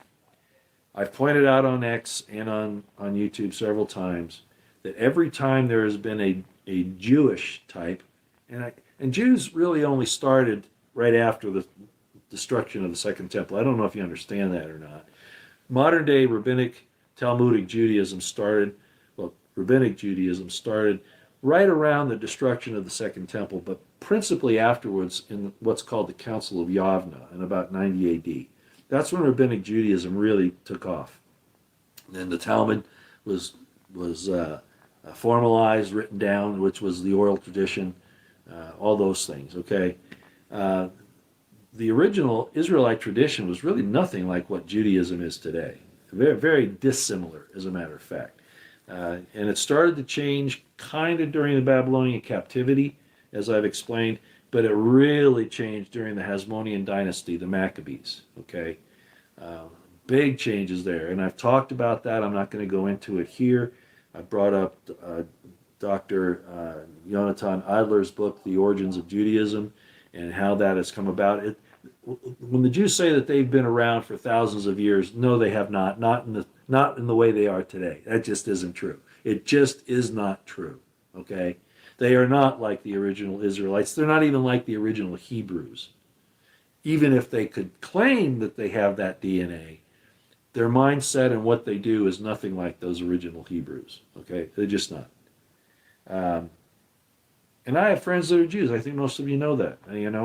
I've pointed out on X and on YouTube several times that every time there has been a Jewish type, and Jews really only started right after the destruction of the Second Temple. I don't know if you understand that or not. Modern day rabbinic Talmudic Judaism started, well, rabbinic Judaism started right around the destruction of the Second Temple, but principally afterwards in what's called the Council of Yavna in about 90 AD. That's when rabbinic Judaism really took off. And the Talmud was formalized, written down, which was the oral tradition, all those things. Okay, the original Israelite tradition was really nothing like what Judaism is today. Very, very dissimilar, as a matter of fact. And it started to change kind of during the Babylonian captivity, as I've explained, but it really changed during the Hasmonean dynasty, the Maccabees. Okay, big changes there, and I've talked about that. I'm not going to go into it here. I brought up Dr. Yonatan Adler's book, The Origins of Judaism, and how that has come about. When the Jews say that they've been around for thousands of years, no, they have not. Not in the way they are today. That just isn't true. It just is not true. Okay, they are not like the original Israelites. They're not even like the original Hebrews. Even if they could claim that they have that DNA, their mindset and what they do is nothing like those original Hebrews. Okay, they're just not. And I have friends that are Jews. I think most of you know that. And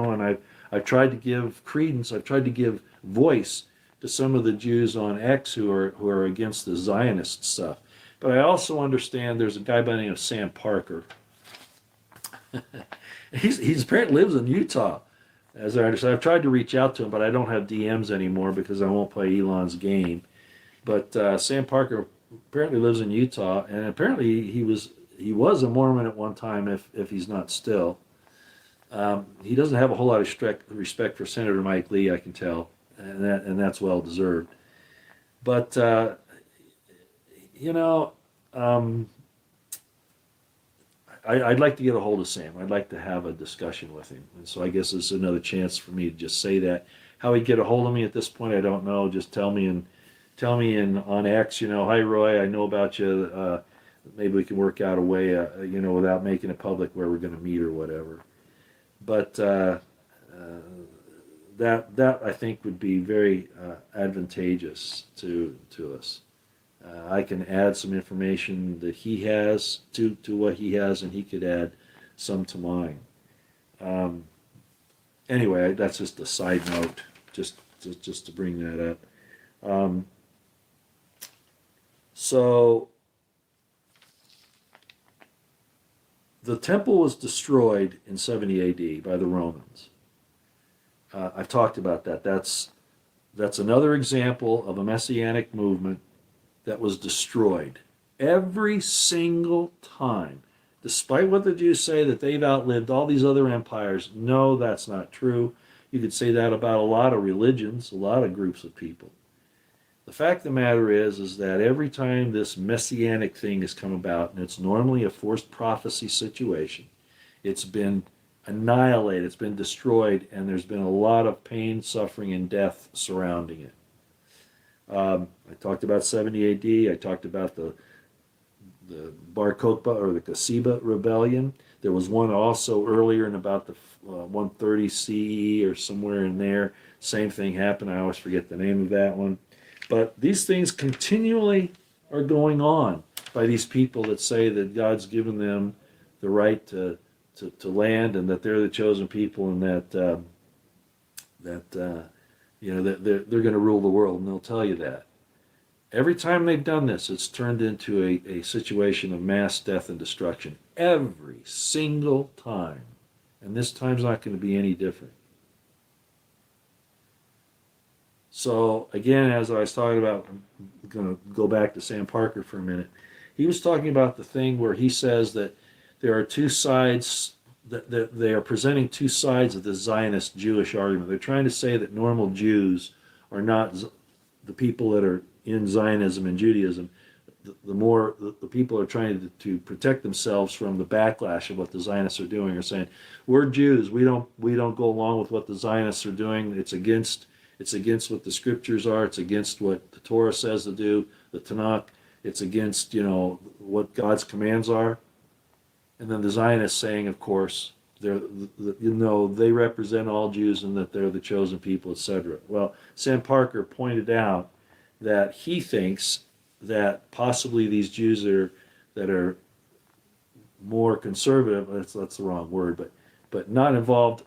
I've tried to give credence. I've tried to give voice to some of the Jews on X who are against the Zionist stuff. But I also understand there's a guy by the name of Sam Parker. He's apparently lives in Utah, as I understand. I've tried to reach out to him, but I don't have DMs anymore because I won't play Elon's game. But Sam Parker apparently lives in Utah, and apparently he was a Mormon at one time, if he's not still. He doesn't have a whole lot of respect for Senator Mike Lee, I can tell, and that's well deserved. But I'd like to get a hold of Sam. I'd like to have a discussion with him, and so I guess it's another chance for me to just say that. How he'd get a hold of me at this point, I don't know. Just tell me on X. Hi Roy, I know about you. Maybe we can work out a way, without making it public where we're going to meet or whatever. But that I think would be very advantageous to us. I can add some information that he has to what he has, and he could add some to mine. Anyway, that's just a side note, just to bring that up. So the temple was destroyed in 70 AD by the Romans. I've talked about that. That's another example of a messianic movement that was destroyed every single time. Despite what the Jews say that they've outlived all these other empires, no, that's not true. You could say that about a lot of religions, a lot of groups of people. The fact of the matter is that every time this messianic thing has come about, and it's normally a forced prophecy situation, it's been annihilated, it's been destroyed, and there's been a lot of pain, suffering, and death surrounding it. I talked about 70 AD. I talked about the Bar Kokhba or the Kasiba rebellion. There was one also earlier in about the 130 CE or somewhere in there. Same thing happened. I always forget the name of that one. But these things continually are going on by these people that say that God's given them the right to land, and that they're the chosen people, and that that they're going to rule the world, and they'll tell you that. Every time they've done this, it's turned into a situation of mass death and destruction. Every single time. And this time's not going to be any different. So, again, as I was talking about, I'm going to go back to Sam Parker for a minute. He was talking about the thing where he says that there are two sides, that they are presenting two sides of the Zionist Jewish argument. They're trying to say that normal Jews are not the people that are in Zionism and Judaism. the more the people are trying to protect themselves from the backlash of what the Zionists are doing, are saying, we're Jews, we don't go along with what the Zionists are doing. It's against what the scriptures are. It's against what the Torah says to do, the Tanakh. It's against, what God's commands are. And then the Zionists saying, of course, they represent all Jews and that they're the chosen people, etc. Well, Sam Parker pointed out that he thinks that possibly these Jews that are more conservative, that's the wrong word, but not involved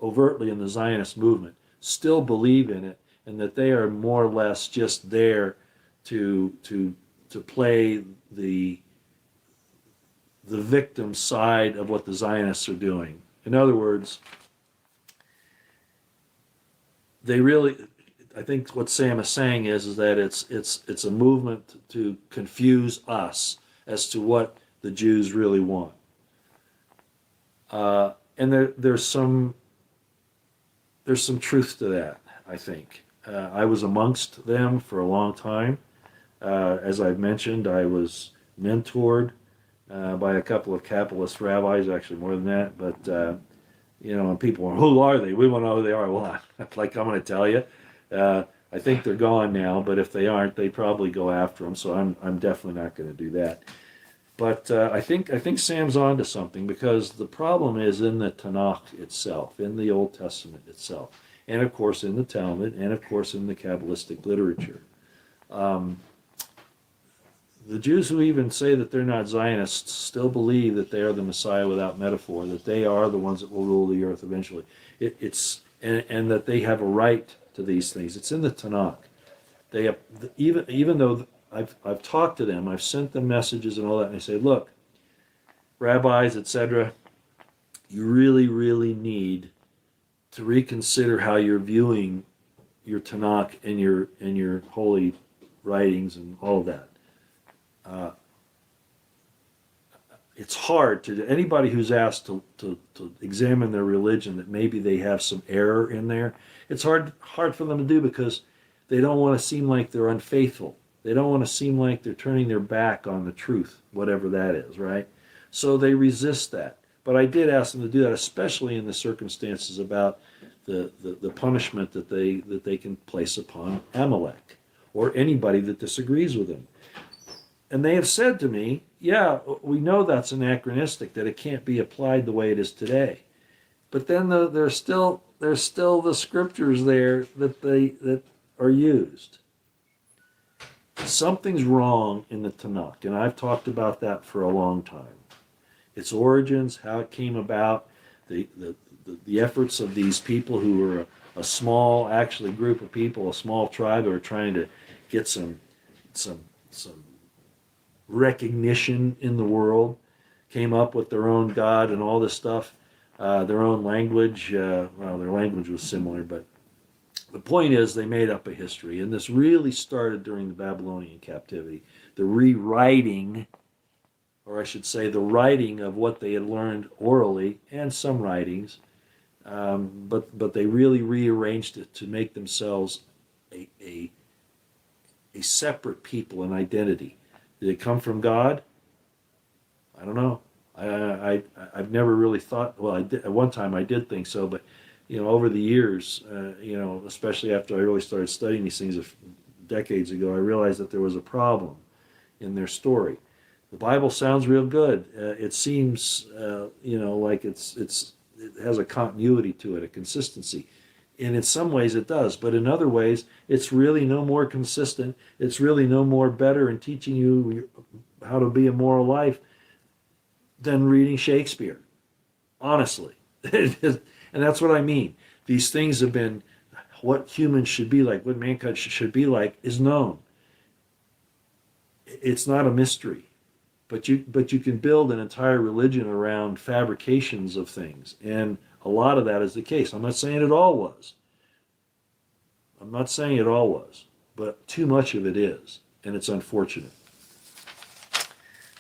overtly in the Zionist movement, still believe in it, and that they are more or less just there to play the victim side of what the Zionists are doing. In other words, I think what Sam is saying is that it's a movement to confuse us as to what the Jews really want. And there's some truth to that, I think. I was amongst them for a long time. As I've mentioned, I was mentored by a couple of capitalist rabbis, actually more than that. But and people are, who are they? We want to know who they are. Well, I'm going to tell you. I think they're gone now, but if they aren't, they probably go after them. So I'm definitely not going to do that. But I think Sam's onto something, because the problem is in the Tanakh itself, in the Old Testament itself, and of course in the Talmud, and of course in the Kabbalistic literature. The Jews who even say that they're not Zionists still believe that they are the Messiah without metaphor, that they are the ones that will rule the earth eventually. And that they have a right to these things. It's in the Tanakh. They have, even though I've talked to them, I've sent them messages and all that, and they say, look, rabbis, etc., you really, really need to reconsider how you're viewing your Tanakh and your holy writings and all of that. It's hard to anybody who's asked to examine their religion that maybe they have some error in there. It's hard for them to do, because they don't want to seem like they're unfaithful. They don't want to seem like they're turning their back on the truth, whatever that is, right? So they resist that. But I did ask them to do that, especially in the circumstances about the punishment that they can place upon Amalek or anybody that disagrees with them. And they have said to me, yeah, we know that's anachronistic, that it can't be applied the way it is today. But then there's still the scriptures there that are used. Something's wrong in the Tanakh, and I've talked about that for a long time. Its origins, how it came about, the efforts of these people who were a small, actually, group of people, a small tribe who are trying to get some recognition in the world, came up with their own God and all this stuff, their own language. Their language was similar, but the point is they made up a history, and this really started during the Babylonian captivity. The rewriting, or I should say the writing of what they had learned orally, and some writings, but they really rearranged it to make themselves a separate people, an identity. Did it come from God? I don't know. I've never really thought. Well, I did, at one time I did think so, but over the years, especially after I really started studying these things decades ago, I realized that there was a problem in their story. The Bible sounds real good. It seems, like it has a continuity to it, a consistency. And in some ways it does, but in other ways it's really no more consistent. It's really no more better in teaching you how to be a moral life than reading Shakespeare, honestly. And that's what I mean. These things have been, what humans should be like, what mankind should be like, is known. It's not a mystery, but you can build an entire religion around fabrications of things, and a lot of that is the case. I'm not saying it all was. But too much of it is, and it's unfortunate.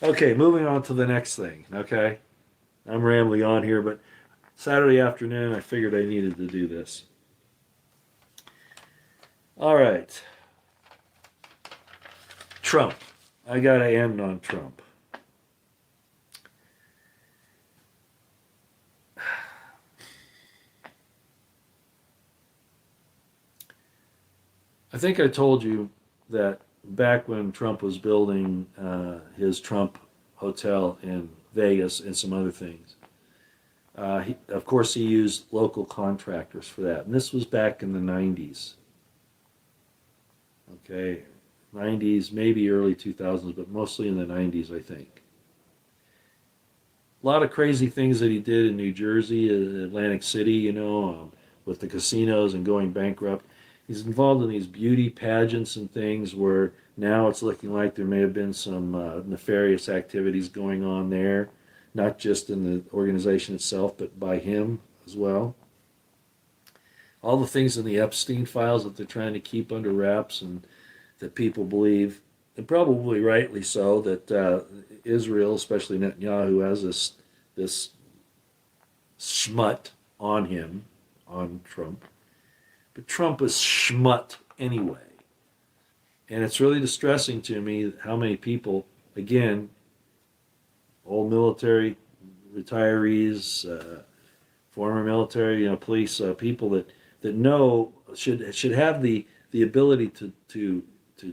Okay, moving on to the next thing, okay? I'm rambling on here, but Saturday afternoon I figured I needed to do this. All right. Trump. I got to end on Trump. I think I told you that back when Trump was building his Trump hotel in Vegas and some other things, of course, he used local contractors for that. And this was back in the 90s. Okay, 90s, maybe early 2000s, but mostly in the 90s, I think. A lot of crazy things that he did in New Jersey, Atlantic City, with the casinos and going bankrupt. He's involved in these beauty pageants and things where now it's looking like there may have been some nefarious activities going on there, not just in the organization itself, but by him as well. All the things in the Epstein files that they're trying to keep under wraps and that people believe, and probably rightly so, that Israel, especially Netanyahu, has this schmut on him, on Trump. But Trump is schmut anyway. And it's really distressing to me how many people, again, old military retirees, former military, police, people that know should have the ability to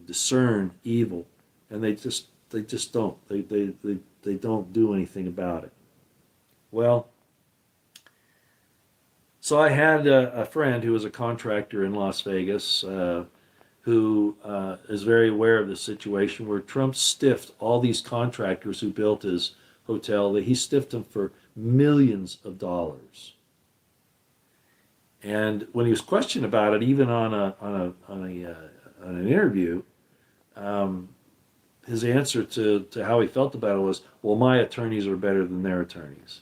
discern evil, and they just don't. They don't do anything about it. Well, so I had a friend who was a contractor in Las Vegas who is very aware of the situation where Trump stiffed all these contractors who built his hotel. That he stiffed them for millions of dollars. And when he was questioned about it, even on an interview, his answer to how he felt about it was, "Well, my attorneys are better than their attorneys."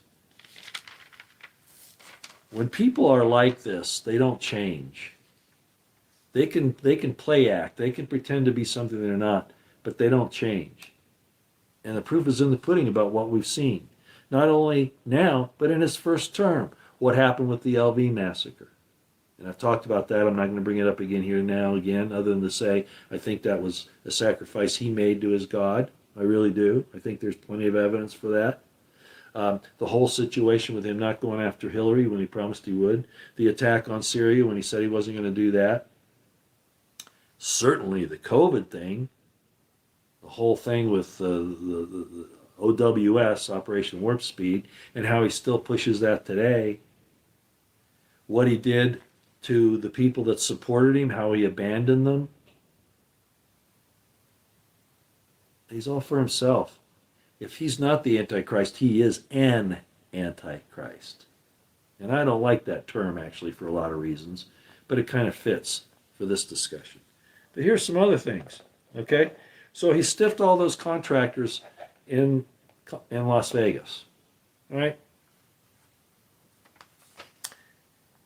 When people are like this, they don't change. They can play act. They can pretend to be something they're not, but they don't change. And the proof is in the pudding about what we've seen. Not only now, but in his first term. What happened with the LV massacre. And I've talked about that. I'm not going to bring it up again here now again, other than to say I think that was a sacrifice he made to his God. I really do. I think there's plenty of evidence for that. The whole situation with him not going after Hillary when he promised he would. The attack on Syria when he said he wasn't going to do that. Certainly the COVID thing. The whole thing with the OWS, Operation Warp Speed, and how he still pushes that today. What he did to the people that supported him, how he abandoned them. He's all for himself. If he's not the Antichrist, he is an Antichrist. And I don't like that term, actually, for a lot of reasons, but it kind of fits for this discussion. But here's some other things, okay? So he stiffed all those contractors in Las Vegas, all right?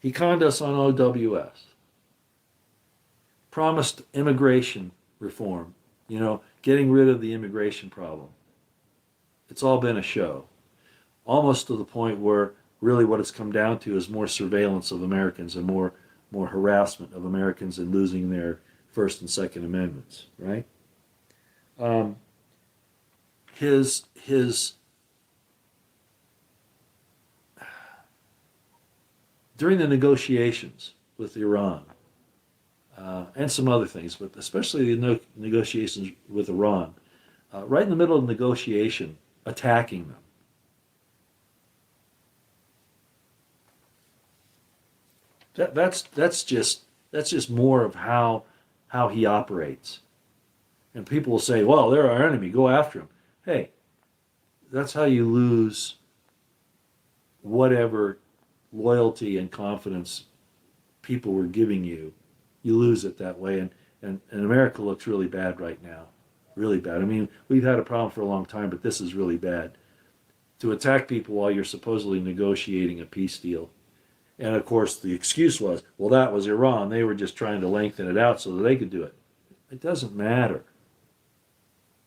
He conned us on OWS. Promised immigration reform, getting rid of the immigration problem. It's all been a show. Almost to the point where really what it's come down to is more surveillance of Americans and more harassment of Americans and losing their First and Second Amendments, right? His during the negotiations with Iran and some other things, but especially the negotiations with Iran, right in the middle of the negotiation, attacking them. That's just more of how he operates. And people will say, "Well, they're our enemy. Go after them." Hey, that's how you lose whatever loyalty and confidence people were giving you. You lose it that way, and America looks really bad right now. Really bad. I mean, we've had a problem for a long time, but this is really bad. To attack people while you're supposedly negotiating a peace deal. And of course, the excuse was, well, that was Iran. They were just trying to lengthen it out so that they could do it. It doesn't matter.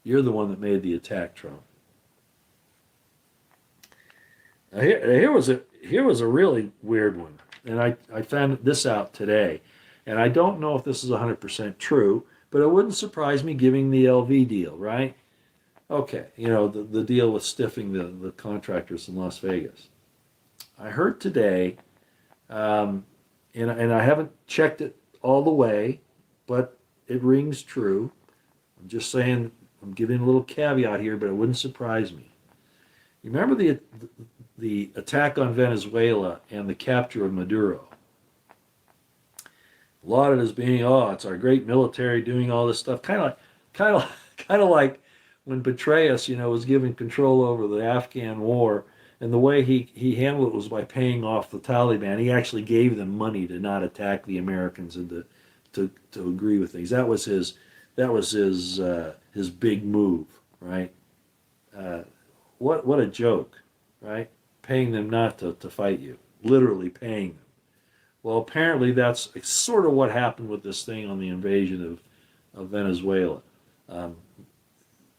You're the one that made the attack, Trump. Now here was a really weird one, and I found this out today, and I don't know if this is 100% true, but it wouldn't surprise me given the LV deal, right? Okay, the deal with stiffing the contractors in Las Vegas. I heard today, um, and I haven't checked it all the way, but it rings true. I'm just saying, I'm giving a little caveat here, but it wouldn't surprise me. You remember the attack on Venezuela and the capture of Maduro? Lauded as being, oh, it's our great military doing all this stuff. Kind of, kind of like when Petraeus, was given control over the Afghan war, and the way he handled it was by paying off the Taliban. He actually gave them money to not attack the Americans and to agree with things. That was his big move, right? Uh, what a joke, right? Paying them not to fight you, literally paying them. Well, apparently that's sort of what happened with this thing on the invasion of Venezuela. Um,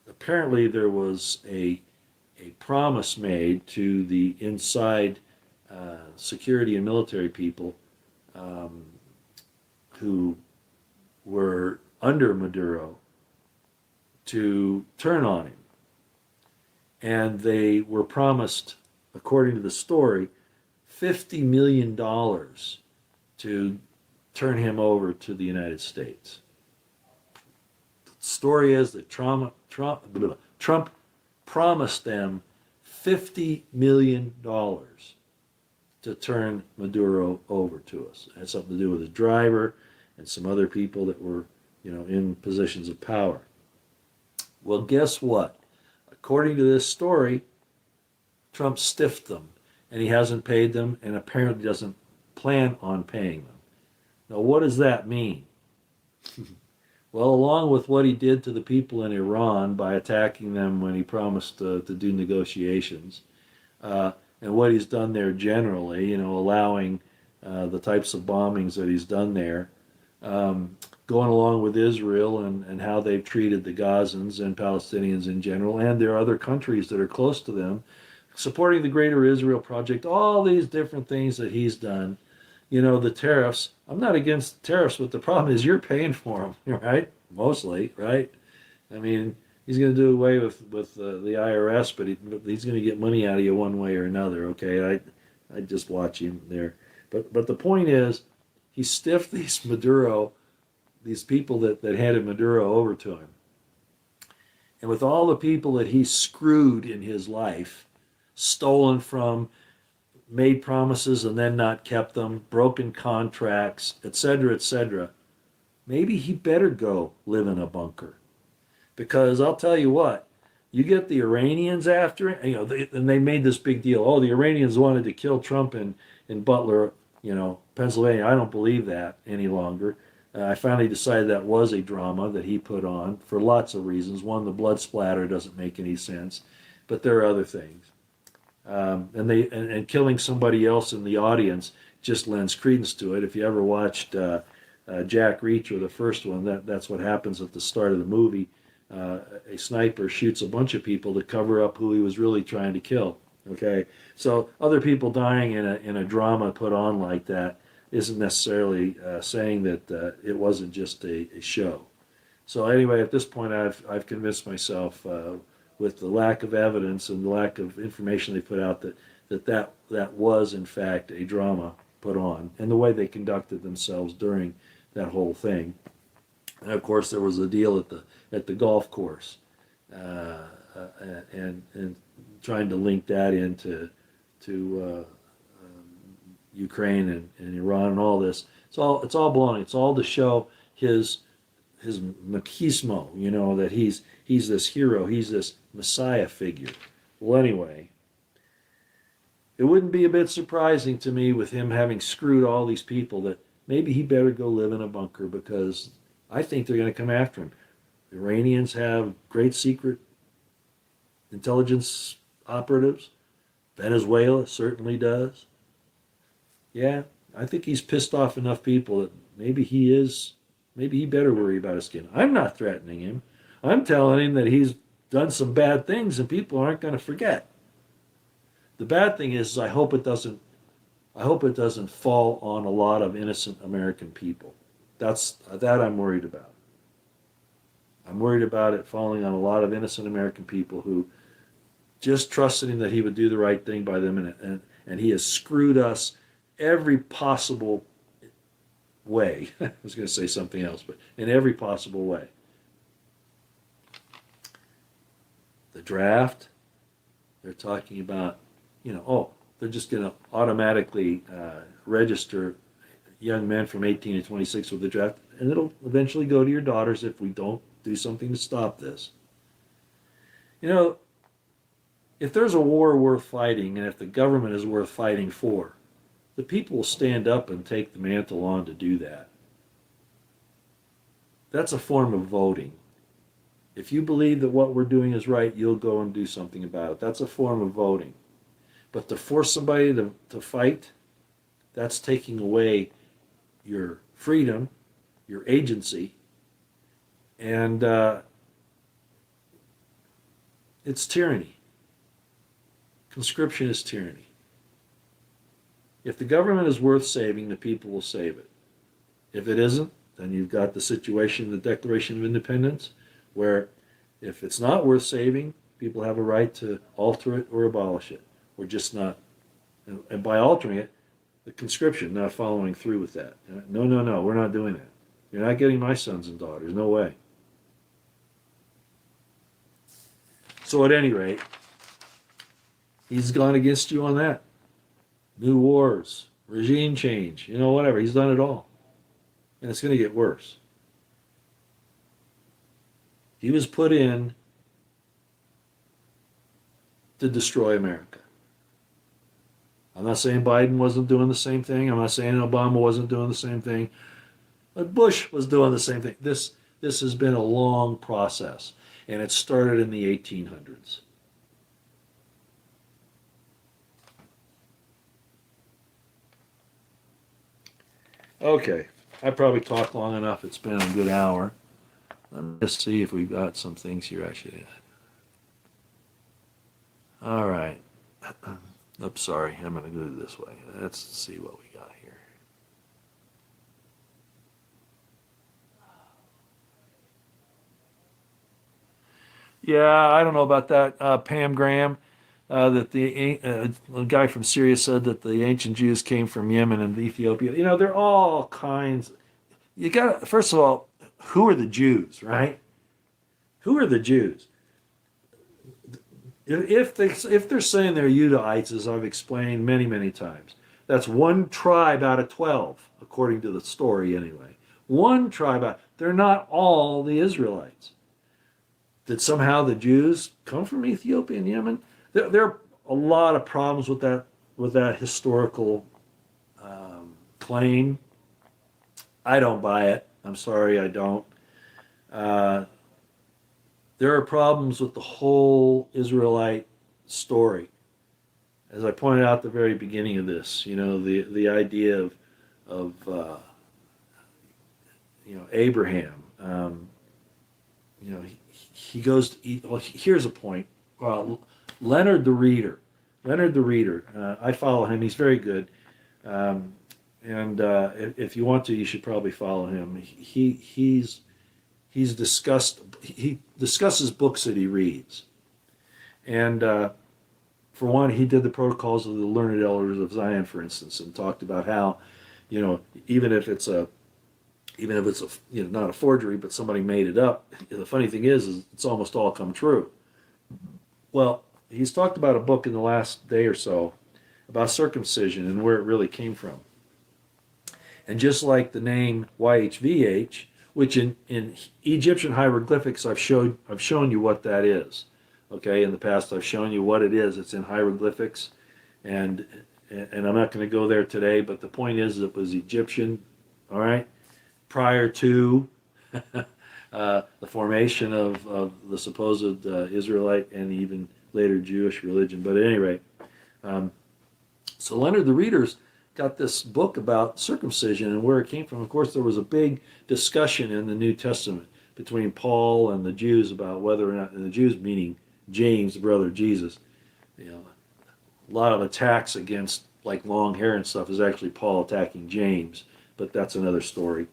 Apparently there was a promise made to the inside security and military people um, who were under Maduro to turn on him. And they were promised, according to the story, $50 million to turn him over to the United States. The story is that Trump promised them $50 million to turn Maduro over to us. It had something to do with his driver and some other people that were, in positions of power. Well, guess what? According to this story, Trump stiffed them, and he hasn't paid them, and apparently doesn't plan on paying them. Now, what does that mean? Well, along with what he did to the people in Iran by attacking them when he promised to do negotiations, and what he's done there generally, allowing the types of bombings that he's done there, going along with Israel and how they've treated the Gazans and Palestinians in general, and there are other countries that are close to them, supporting the Greater Israel Project, all these different things that he's done. The tariffs. I'm not against tariffs, but the problem is you're paying for them, right? Mostly, right? I mean, he's going to do away with the IRS, but he's going to get money out of you one way or another. Okay, I just watch him there. But the point is, he stiffed these people that handed Maduro over to him, and with all the people that he screwed in his life, stolen from, made promises and then not kept them, broken contracts, etc., etc., maybe he better go live in a bunker. Because I'll tell you what, you get the Iranians after it, and they made this big deal. Oh, the Iranians wanted to kill Trump in Butler, Pennsylvania. I don't believe that any longer. I finally decided that was a drama that he put on for lots of reasons. One, the blood splatter doesn't make any sense, but there are other things. And killing somebody else in the audience just lends credence to it. If you ever watched Jack Reacher, the first one, that's what happens at the start of the movie. A sniper shoots a bunch of people to cover up who he was really trying to kill. Okay, so other people dying in a drama put on like that isn't necessarily saying that it wasn't just a show. So anyway, at this point, I've convinced myself. With the lack of evidence and the lack of information they put out that was in fact a drama put on, and the way they conducted themselves during that whole thing. And of course there was a deal at the golf course, and trying to link that into Ukraine and Iran and all this. It's all baloney. It's all to show his machismo, that he's this hero, he's this Messiah figure. Well, anyway, it wouldn't be a bit surprising to me with him having screwed all these people that maybe he better go live in a bunker, because I think they're going to come after him. The Iranians have great secret intelligence operatives. Venezuela certainly does. Yeah, I think he's pissed off enough people that maybe he better worry about his skin. I'm not threatening him. I'm telling him that he's done some bad things and people aren't going to forget. The bad thing is I hope it doesn't fall on a lot of innocent American people. That I'm worried about. I'm worried about it falling on a lot of innocent American people who just trusted him that he would do the right thing by them, and he has screwed us every possible way. I was going to say something else, but in every possible way. The draft, they're talking about, they're just going to automatically register young men from 18 to 26 with the draft, and it'll eventually go to your daughters if we don't do something to stop this. If there's a war worth fighting, and if the government is worth fighting for, the people will stand up and take the mantle on to do that. That's a form of voting. If you believe that what we're doing is right, you'll go and do something about it. That's a form of voting. But to force somebody to fight, that's taking away your freedom, your agency, and it's tyranny. Conscription is tyranny. If the government is worth saving, the people will save it. If it isn't, then you've got the situation in the Declaration of Independence, where if it's not worth saving, people have a right to alter it or abolish it, or just not. And by altering it, the conscription, not following through with that. No, we're not doing that. You're not getting my sons and daughters, no way. So at any rate, he's gone against you on that. New wars, regime change, whatever. He's done it all. And it's going to get worse. He was put in to destroy America. I'm not saying Biden wasn't doing the same thing. I'm not saying Obama wasn't doing the same thing. But Bush was doing the same thing. This has been a long process. And it started in the 1800s. Okay, I probably talked long enough. It's been a good hour. Let me just see if we've got some things here I should add. All right. Oops, sorry. I'm going to do it this way. Let's see what we got here. Yeah, I don't know about that. Pam Graham, that the guy from Syria said that the ancient Jews came from Yemen and Ethiopia. They're all kinds. You got, first of all, who are the Jews, right? Who are the Jews? If they're saying they're Judahites, as I've explained many, many times, that's one tribe out of 12, according to the story anyway. One tribe out. They're not all the Israelites. Did somehow the Jews come from Ethiopia and Yemen? There are a lot of problems with that historical claim. I don't buy it. I'm sorry, I don't. There are problems with the whole Israelite story. As I pointed out at the very beginning of this, the idea of Abraham. He goes to eat. Well, here's a point. Leonard the Reader. I follow him. He's very good. And if you want to, you should probably follow him. He discusses books that he reads. And for one, he did the Protocols of the Learned Elders of Zion, for instance, and talked about how, even if it's not a forgery, but somebody made it up, the funny thing is it's almost all come true. Well, he's talked about a book in the last day or so about circumcision and where it really came from. And just like the name YHVH, which in Egyptian hieroglyphics, I've shown you what that is. Okay, in the past I've shown you what it is. It's in hieroglyphics, and I'm not going to go there today. But the point is, it was Egyptian. All right, prior to the formation of the supposed Israelite and even later Jewish religion. But at any rate, so Leonard the Reader's got this book about circumcision and where it came from. Of course, there was a big discussion in the New Testament between Paul and the Jews about whether or not, and the Jews meaning James, the brother of Jesus, a lot of attacks against like long hair and stuff is actually Paul attacking James, but that's another story.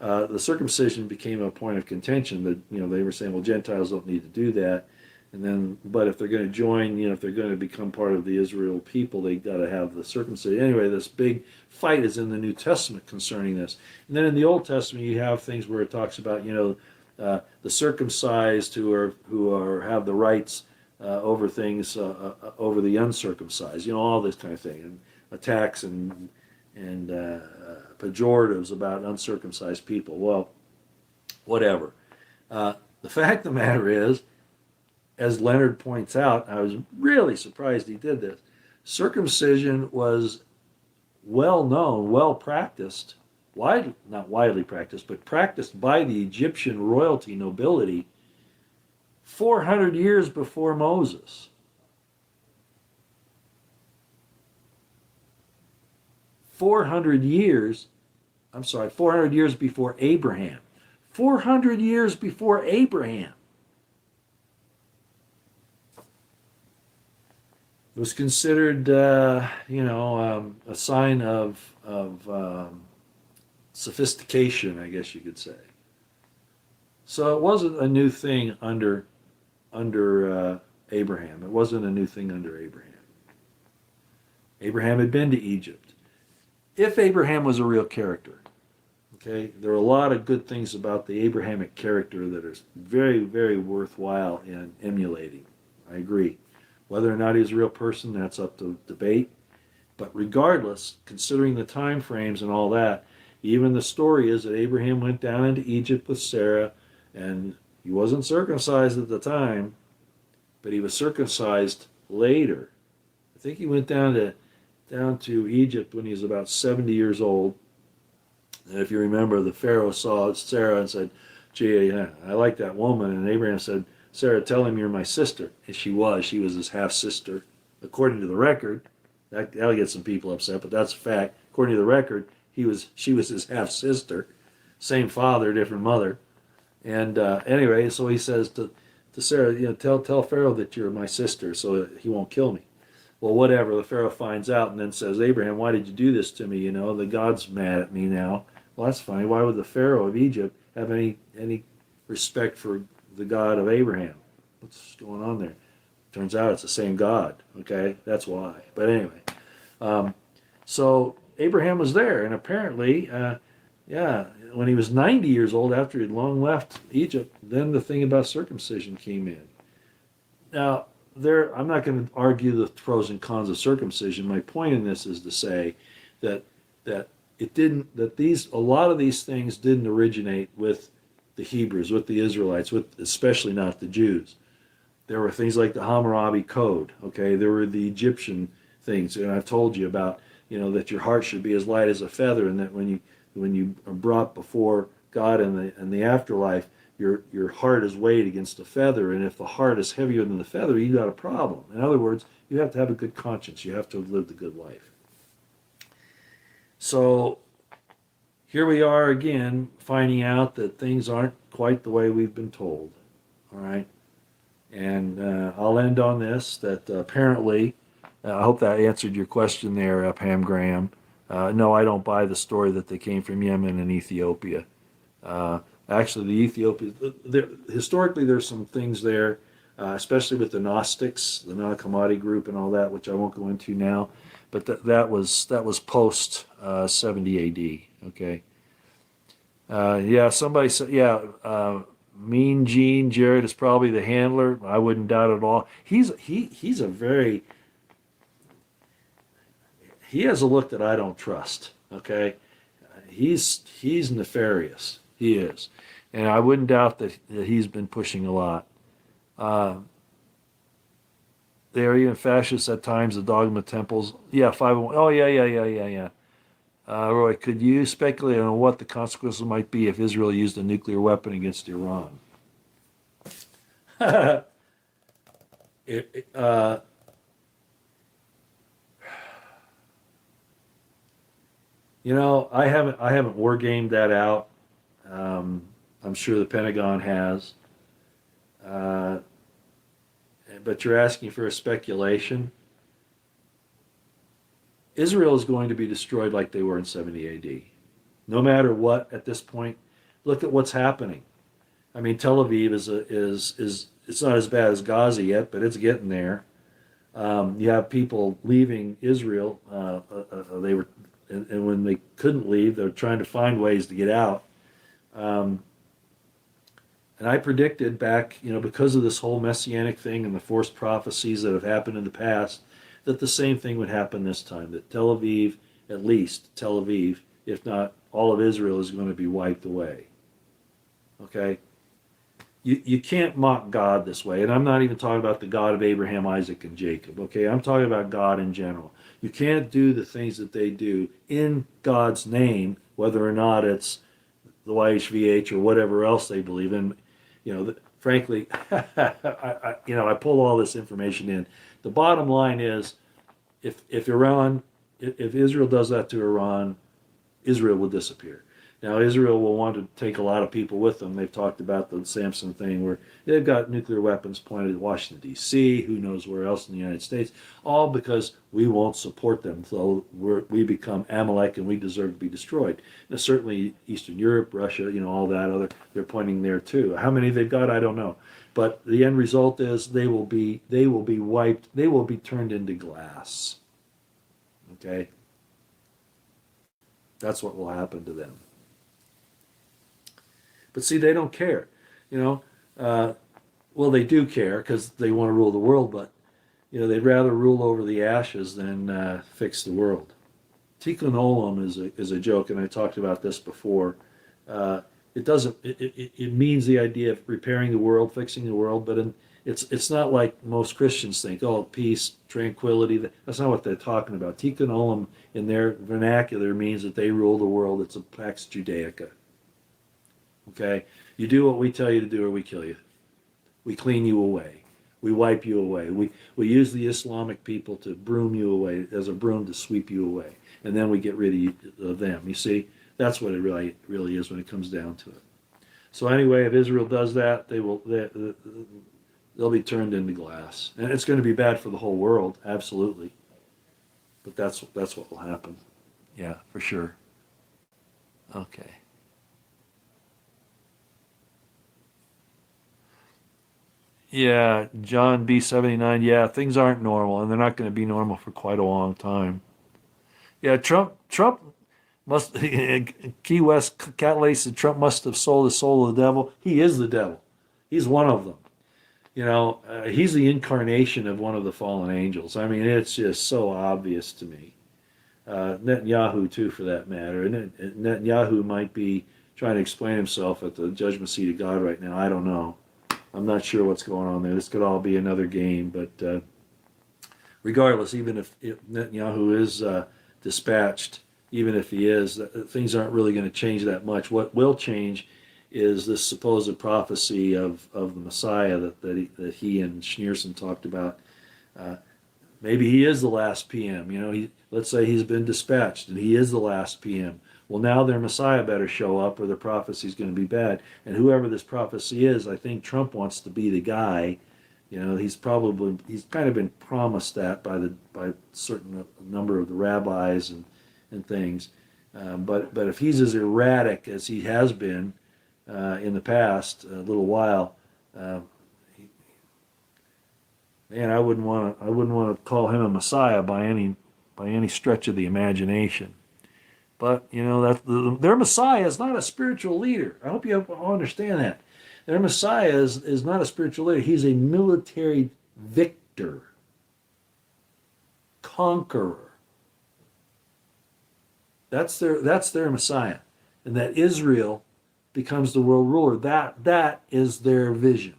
the circumcision became a point of contention that, they were saying, well, Gentiles don't need to do that. And then, but if they're going to join, if they're going to become part of the Israel people, they got to have the circumcision. Anyway, this big fight is in the New Testament concerning this. And then in the Old Testament, you have things where it talks about, the circumcised who have the rights over things over the uncircumcised. All this kind of thing, and attacks and pejoratives about uncircumcised people. Well, whatever. The fact of the matter is, as Leonard points out, I was really surprised he did this. Circumcision was well known, well practiced, not widely practiced, but practiced by the Egyptian royalty nobility 400 years before Moses. 400 years before Abraham. 400 years before Abraham. It was considered, a sign of sophistication, I guess you could say. So it wasn't a new thing under Abraham. It wasn't a new thing under Abraham. Abraham had been to Egypt. If Abraham was a real character, okay, there are a lot of good things about the Abrahamic character that are very, very worthwhile in emulating. I agree. Whether or not he's a real person, that's up to debate. But regardless, considering the time frames and all that, even the story is that Abraham went down into Egypt with Sarah, and he wasn't circumcised at the time, but he was circumcised later. I think he went down to Egypt when he was about 70 years old. And if you remember, the Pharaoh saw Sarah and said, gee, I like that woman. And Abraham said, Sarah, tell him you're my sister. And she was his half-sister. According to the record, that'll get some people upset, but that's a fact. According to the record, she was his half-sister. Same father, different mother. And anyway, so he says to Sarah, tell Pharaoh that you're my sister so he won't kill me. Well, whatever, the Pharaoh finds out and then says, Abraham, why did you do this to me? The God's mad at me now. Well, that's fine. Why would the Pharaoh of Egypt have any respect for the God of Abraham? What's going on there? Turns out it's the same God. Okay, that's why. But anyway, so Abraham was there, and apparently, when he was 90 years old, after he'd long left Egypt, then the thing about circumcision came in. Now, I'm not going to argue the pros and cons of circumcision. My point in this is to say that a lot of these things didn't originate with the Hebrews, with the Israelites, especially not the Jews. There were things like the Hammurabi Code. Okay, there were the Egyptian things, and I've told you about that your heart should be as light as a feather, and that when you are brought before God in the afterlife, your heart is weighed against a feather, and if the heart is heavier than the feather, you got a problem. In other words, you have to have a good conscience. You have to have lived a good life. So here we are again, finding out that things aren't quite the way we've been told. All right, and I'll end on this: that apparently, I hope that answered your question there, Pam Graham. No, I don't buy the story that they came from Yemen and Ethiopia. Actually, the Ethiopians, historically, there's some things there, especially with the Gnostics, the Nag Hammadi group, and all that, which I won't go into now. But that was post 70 A.D. Okay. Somebody said, Mean Gene Jared is probably the handler. I wouldn't doubt it at all. He has a look that I don't trust. Okay, he's nefarious. He is, and I wouldn't doubt that he's been pushing a lot. They are even fascists at times. The dogma temples. Yeah, 501. Oh yeah. Roy, could you speculate on what the consequences might be if Israel used a nuclear weapon against Iran? I haven't war gamed that out. I'm sure the Pentagon has. But you're asking for a speculation. Israel is going to be destroyed like they were in 70 AD. No matter what, at this point, Look at what's happening. I mean, Tel Aviv is it's not as bad as Gaza yet, but it's getting there. You have people leaving Israel. They were, and when they couldn't leave, they're trying to find ways to get out. Um, and I predicted back, because of this whole messianic thing and the forced prophecies that have happened in the past, that the same thing would happen this time. That Tel Aviv, at least Tel Aviv, if not all of Israel, is going to be wiped away. Okay? You can't mock God this way. And I'm not even talking about the God of Abraham, Isaac, and Jacob. Okay? I'm talking about God in general. You can't do the things that they do in God's name, whether or not it's the YHVH or whatever else they believe in. Frankly, I pull all this information in. The bottom line is, if Israel does that to Iran, Israel will disappear. Now, Israel will want to take a lot of people with them. They've talked about the Samson thing where they've got nuclear weapons pointed at Washington, D.C., who knows where else in the United States, all because we won't support them. So we become Amalek and we deserve to be destroyed. Now, certainly Eastern Europe, Russia, all that they're pointing there too. How many they've got, I don't know. But the end result is they will be wiped. They will be turned into glass. Okay? That's what will happen to them. But see, they don't care. Well, they do care because they want to rule the world, but they'd rather rule over the ashes than fix the world. Tikkun Olam is a joke, and I talked about this before. It doesn't. It means the idea of repairing the world, fixing the world, but it's not like most Christians think. Oh, peace, tranquility. That's not what they're talking about. Tikkun Olam in their vernacular means that they rule the world. It's a Pax Judaica. Okay? You do what we tell you to do or we kill you. We clean you away. We wipe you away. We use the Islamic people to broom you away, as a broom to sweep you away. And then we get rid of them. You see? That's what it really is when it comes down to it. So anyway, if Israel does that, they'll be turned into glass. And it's going to be bad for the whole world, absolutely. But that's what will happen. Yeah, for sure. Okay. Yeah, John B79. Yeah, things aren't normal, and they're not going to be normal for quite a long time. Yeah, Trump must Key West Catley said Trump must have sold the soul of the devil. He is the devil. He's one of them. He's the incarnation of one of the fallen angels. I mean, it's just so obvious to me. Netanyahu too, for that matter. And Netanyahu might be trying to explain himself at the judgment seat of God right now. I don't know. I'm not sure what's going on there. This could all be another game, but regardless, even if Netanyahu is dispatched, even if he is, things aren't really going to change that much. What will change is this supposed prophecy of the Messiah that he and Schneerson talked about. Maybe he is the last PM. Let's say he's been dispatched and he is the last PM. Well, now their Messiah better show up or the prophecy's going to be bad. And whoever this prophecy is, I think Trump wants to be the guy. He's kind of been promised that by a certain number of the rabbis and things. But if he's as erratic as he has been in the past a little while, man, I wouldn't want to call him a Messiah by any stretch of the imagination. But their Messiah is not a spiritual leader. I hope you understand that. Their Messiah is not a spiritual leader. He's a military victor, conqueror. That's their Messiah, and that Israel becomes the world ruler. That is their vision,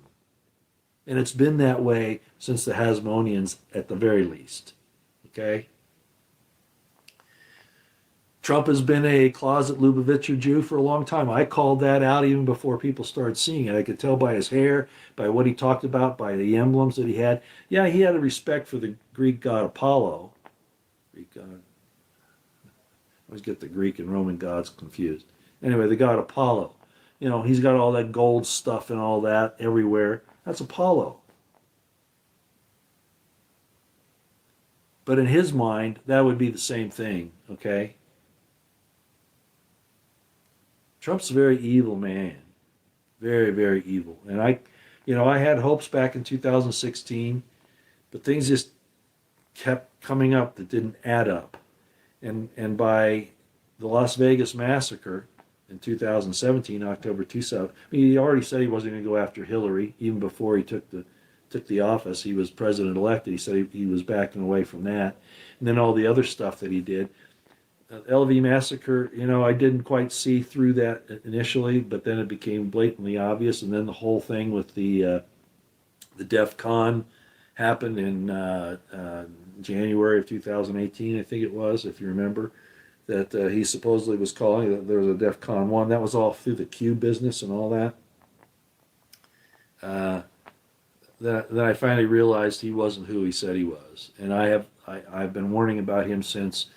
and it's been that way since the Hasmoneans at the very least. Okay. Trump has been a closet Lubavitcher Jew for a long time. I called that out even before people started seeing it. I could tell by his hair, by what he talked about, by the emblems that he had. Yeah, he had a respect for the Greek god Apollo. Greek god. I always get the Greek and Roman gods confused. Anyway, the god Apollo. He's got all that gold stuff and all that everywhere. That's Apollo. But in his mind, that would be the same thing, okay? Trump's a very evil man, very, very evil. And I had hopes back in 2016, but things just kept coming up that didn't add up. And by the Las Vegas massacre in 2017, October 27, I mean, he already said he wasn't going to go after Hillary even before he took the office. He was president elected. He said he was backing away from that, and then all the other stuff that he did. LV massacre, I didn't quite see through that initially, but then it became blatantly obvious, and then the whole thing with the DEF CON happened in January of 2018, I think it was, if you remember, that he supposedly was calling that there was a DEF CON 1. That was all through the Q business and all that. Then I finally realized he wasn't who he said he was, and I've been warning about him since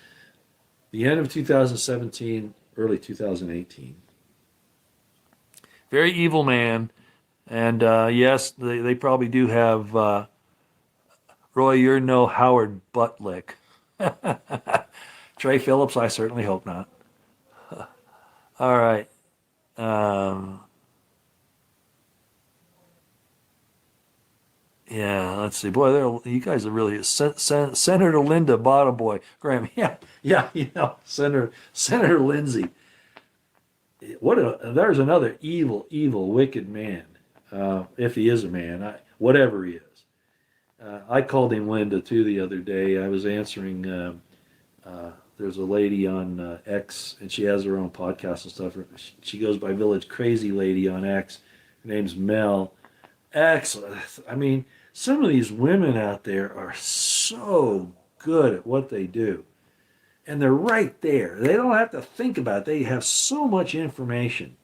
the end of 2017, early 2018. Very evil man, and yes, they probably do have. Roy, you're no Howard Buttlick. Trey Phillips, I certainly hope not. All right. Yeah, let's see. Boy, you guys are really Senator Linda Bottom Boy Graham. Yeah. Senator Lindsay. There's another evil, wicked man. If he is a man, whatever he is. I called him Linda too the other day. I was answering. There's a lady on X, and she has her own podcast and stuff. She goes by Village Crazy Lady on X. Her name's Mel. Excellent. I mean, some of these women out there are so good at what they do. And they're right there. They don't have to think about it. They have so much information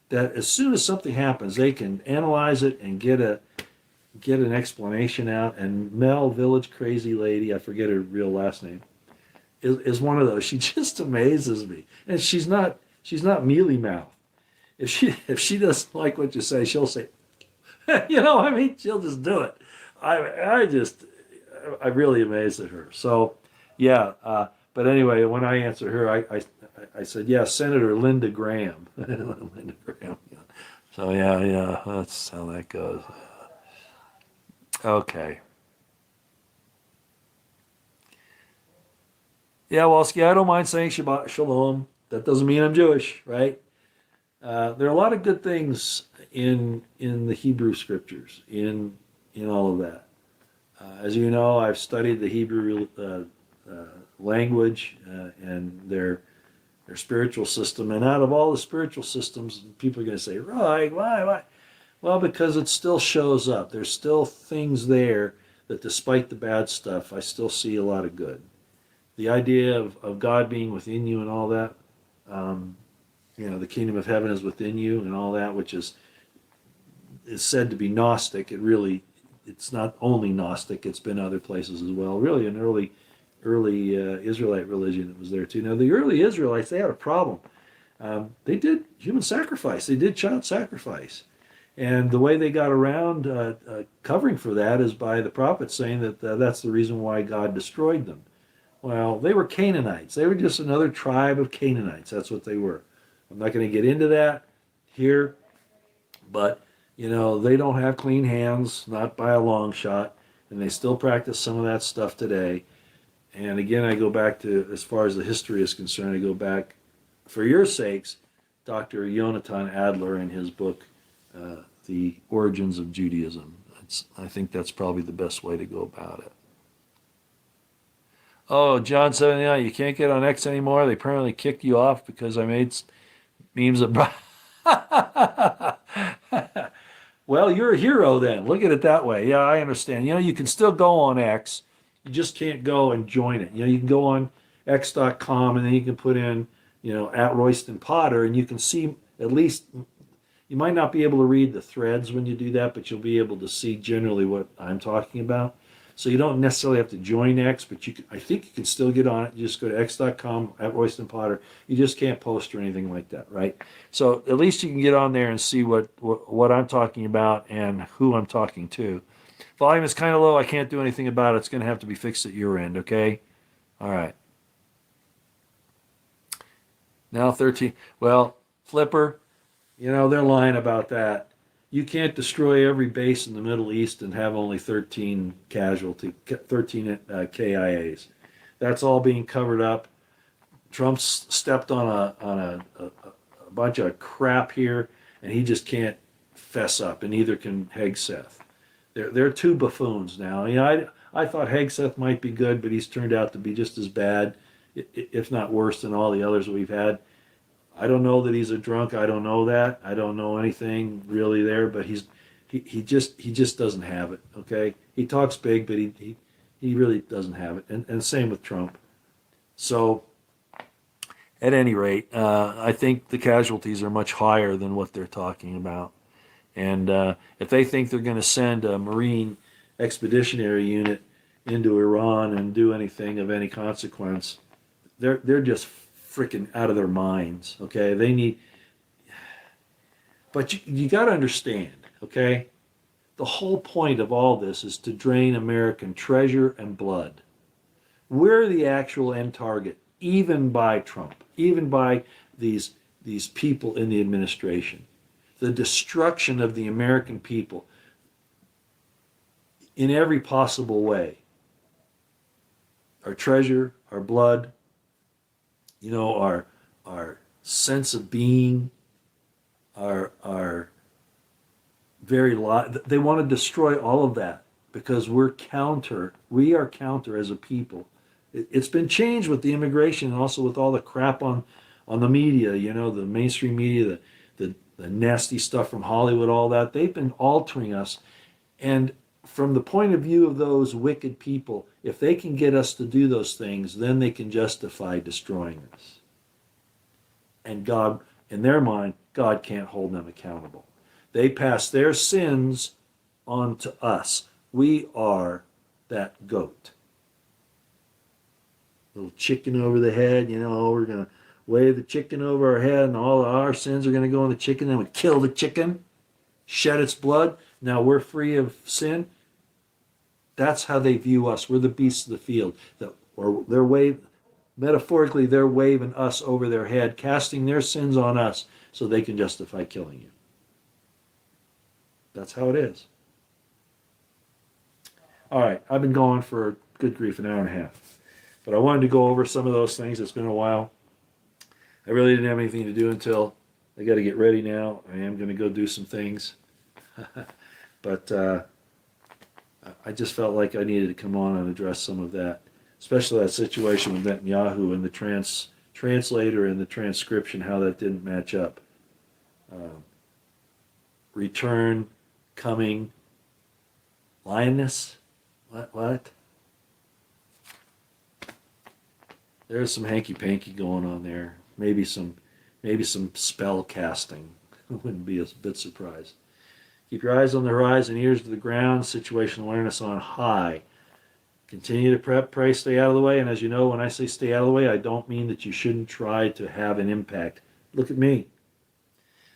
that as soon as something happens, they can analyze it and get an explanation out. And Mel, Village Crazy Lady, I forget her real last name, is one of those. She just amazes me. And she's not mealy mouthed. If she doesn't like what you say, she'll say, she'll just do it. I'm really amazed at her. So, yeah. But anyway, when I answered her, I said, yeah, Senator Linda Graham. Linda Graham. Yeah. So, yeah, that's how that goes. Okay. Yeah, Walski, I don't mind saying Shabbat Shalom. That doesn't mean I'm Jewish, right? There are a lot of good things in the Hebrew scriptures, in all of that. As you know, I've studied the Hebrew language and their spiritual system. And out of all the spiritual systems, people are going to say, right, why? Well, because it still shows up. There's still things there that despite the bad stuff, I still see a lot of good. The idea of God being within you and all that, the kingdom of heaven is within you and all that, which is said to be Gnostic. It's not only Gnostic, it's been other places as well. Really, an early Israelite religion that was there too. Now, the early Israelites, they had a problem. They did human sacrifice. They did child sacrifice. And the way they got around covering for that is by the prophets saying that that's the reason why God destroyed them. Well, they were Canaanites. They were just another tribe of Canaanites. That's what they were. I'm not going to get into that here, but, they don't have clean hands, not by a long shot, and they still practice some of that stuff today. And again, I go back to, as far as the history is concerned, I go back, for your sakes, Dr. Yonatan Adler and his book, The Origins of Judaism. I think that's probably the best way to go about it. Oh, John 79, you can't get on X anymore. They permanently kicked you off because I made memes of... Well, you're a hero then. Look at it that way. Yeah, I understand. You can still go on X. You just can't go and join it. You can go on x.com and then you can put in, at Royston Potter, and you can see at least... You might not be able to read the threads when you do that, but you'll be able to see generally what I'm talking about. So you don't necessarily have to join X, but I think you can still get on it. You just go to x.com, at Royston Potter. You just can't post or anything like that, right? So at least you can get on there and see what I'm talking about and who I'm talking to. Volume is kind of low. I can't do anything about it. It's going to have to be fixed at your end, okay? All right. Now 13. Well, Flipper, they're lying about that. You can't destroy every base in the Middle East and have only 13 KIAs. That's all being covered up. Trump's stepped on a bunch of crap here, and he just can't fess up, and neither can Hegseth. They're two buffoons now. I thought Hegseth might be good, but he's turned out to be just as bad, if not worse, than all the others we've had. I don't know that he's a drunk. I don't know that. I don't know anything really there, but he just doesn't have it. Okay, he talks big, but he really doesn't have it. And same with Trump. So, at any rate, I think the casualties are much higher than what they're talking about. And if they think they're going to send a Marine expeditionary unit into Iran and do anything of any consequence, they're just freaking out of their minds. Okay, they need. But you got to understand. Okay, the whole point of all this is to drain American treasure and blood. We're the actual end target, even by Trump, even by these people in the administration. The destruction of the American people in every possible way. Our treasure, our blood, our sense of being, our very life. They want to destroy all of that because we are counter as a people. It's been changed with the immigration and also with all the crap on the media, the mainstream media, the nasty stuff from Hollywood, all that. They've been altering us. And from the point of view of those wicked people, if they can get us to do those things, then they can justify destroying us. And God, in their mind, God can't hold them accountable. They pass their sins on to us. We are that goat. Little chicken over the head, we're going to wave the chicken over our head and all our sins are going to go on the chicken. Then we kill the chicken, shed its blood. Now we're free of sin. That's how they view us. We're the beasts of the field. Metaphorically, they're waving us over their head, casting their sins on us so they can justify killing you. That's how it is. All right, I've been going for good grief an hour and a half. But I wanted to go over some of those things. It's been a while. I really didn't have anything to do until I got to get ready now. I am going to go do some things. But I just felt like I needed to come on and address some of that, especially that situation with Netanyahu and the translator and the transcription, how that didn't match up. Return, coming, lioness? What? There's some hanky-panky going on there. Maybe some spell casting. I wouldn't be a bit surprised. Keep your eyes on the horizon, ears to the ground, situational awareness on high. Continue to prep, pray, stay out of the way. And as you know, when I say stay out of the way, I don't mean that you shouldn't try to have an impact. Look at me.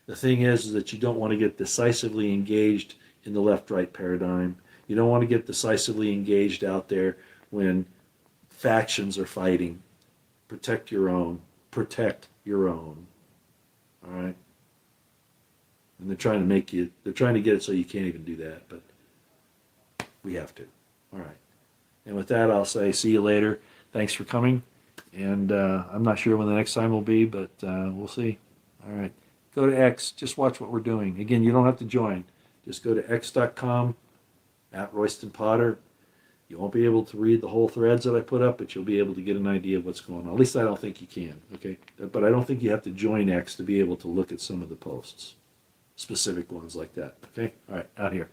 The thing is that you don't want to get decisively engaged in the left-right paradigm. You don't want to get decisively engaged out there when factions are fighting. Protect your own. Protect your own. All right? And they're trying to get it so you can't even do that, but we have to. All right. And with that, I'll say see you later. Thanks for coming. And I'm not sure when the next time will be, but we'll see. All right. Go to X. Just watch what we're doing. Again, you don't have to join. Just go to x.com, @RoystonPotter. You won't be able to read the whole threads that I put up, but you'll be able to get an idea of what's going on. At least I don't think you can, okay? But I don't think you have to join X to be able to look at some of the posts, specific ones like that, okay? All right, out here.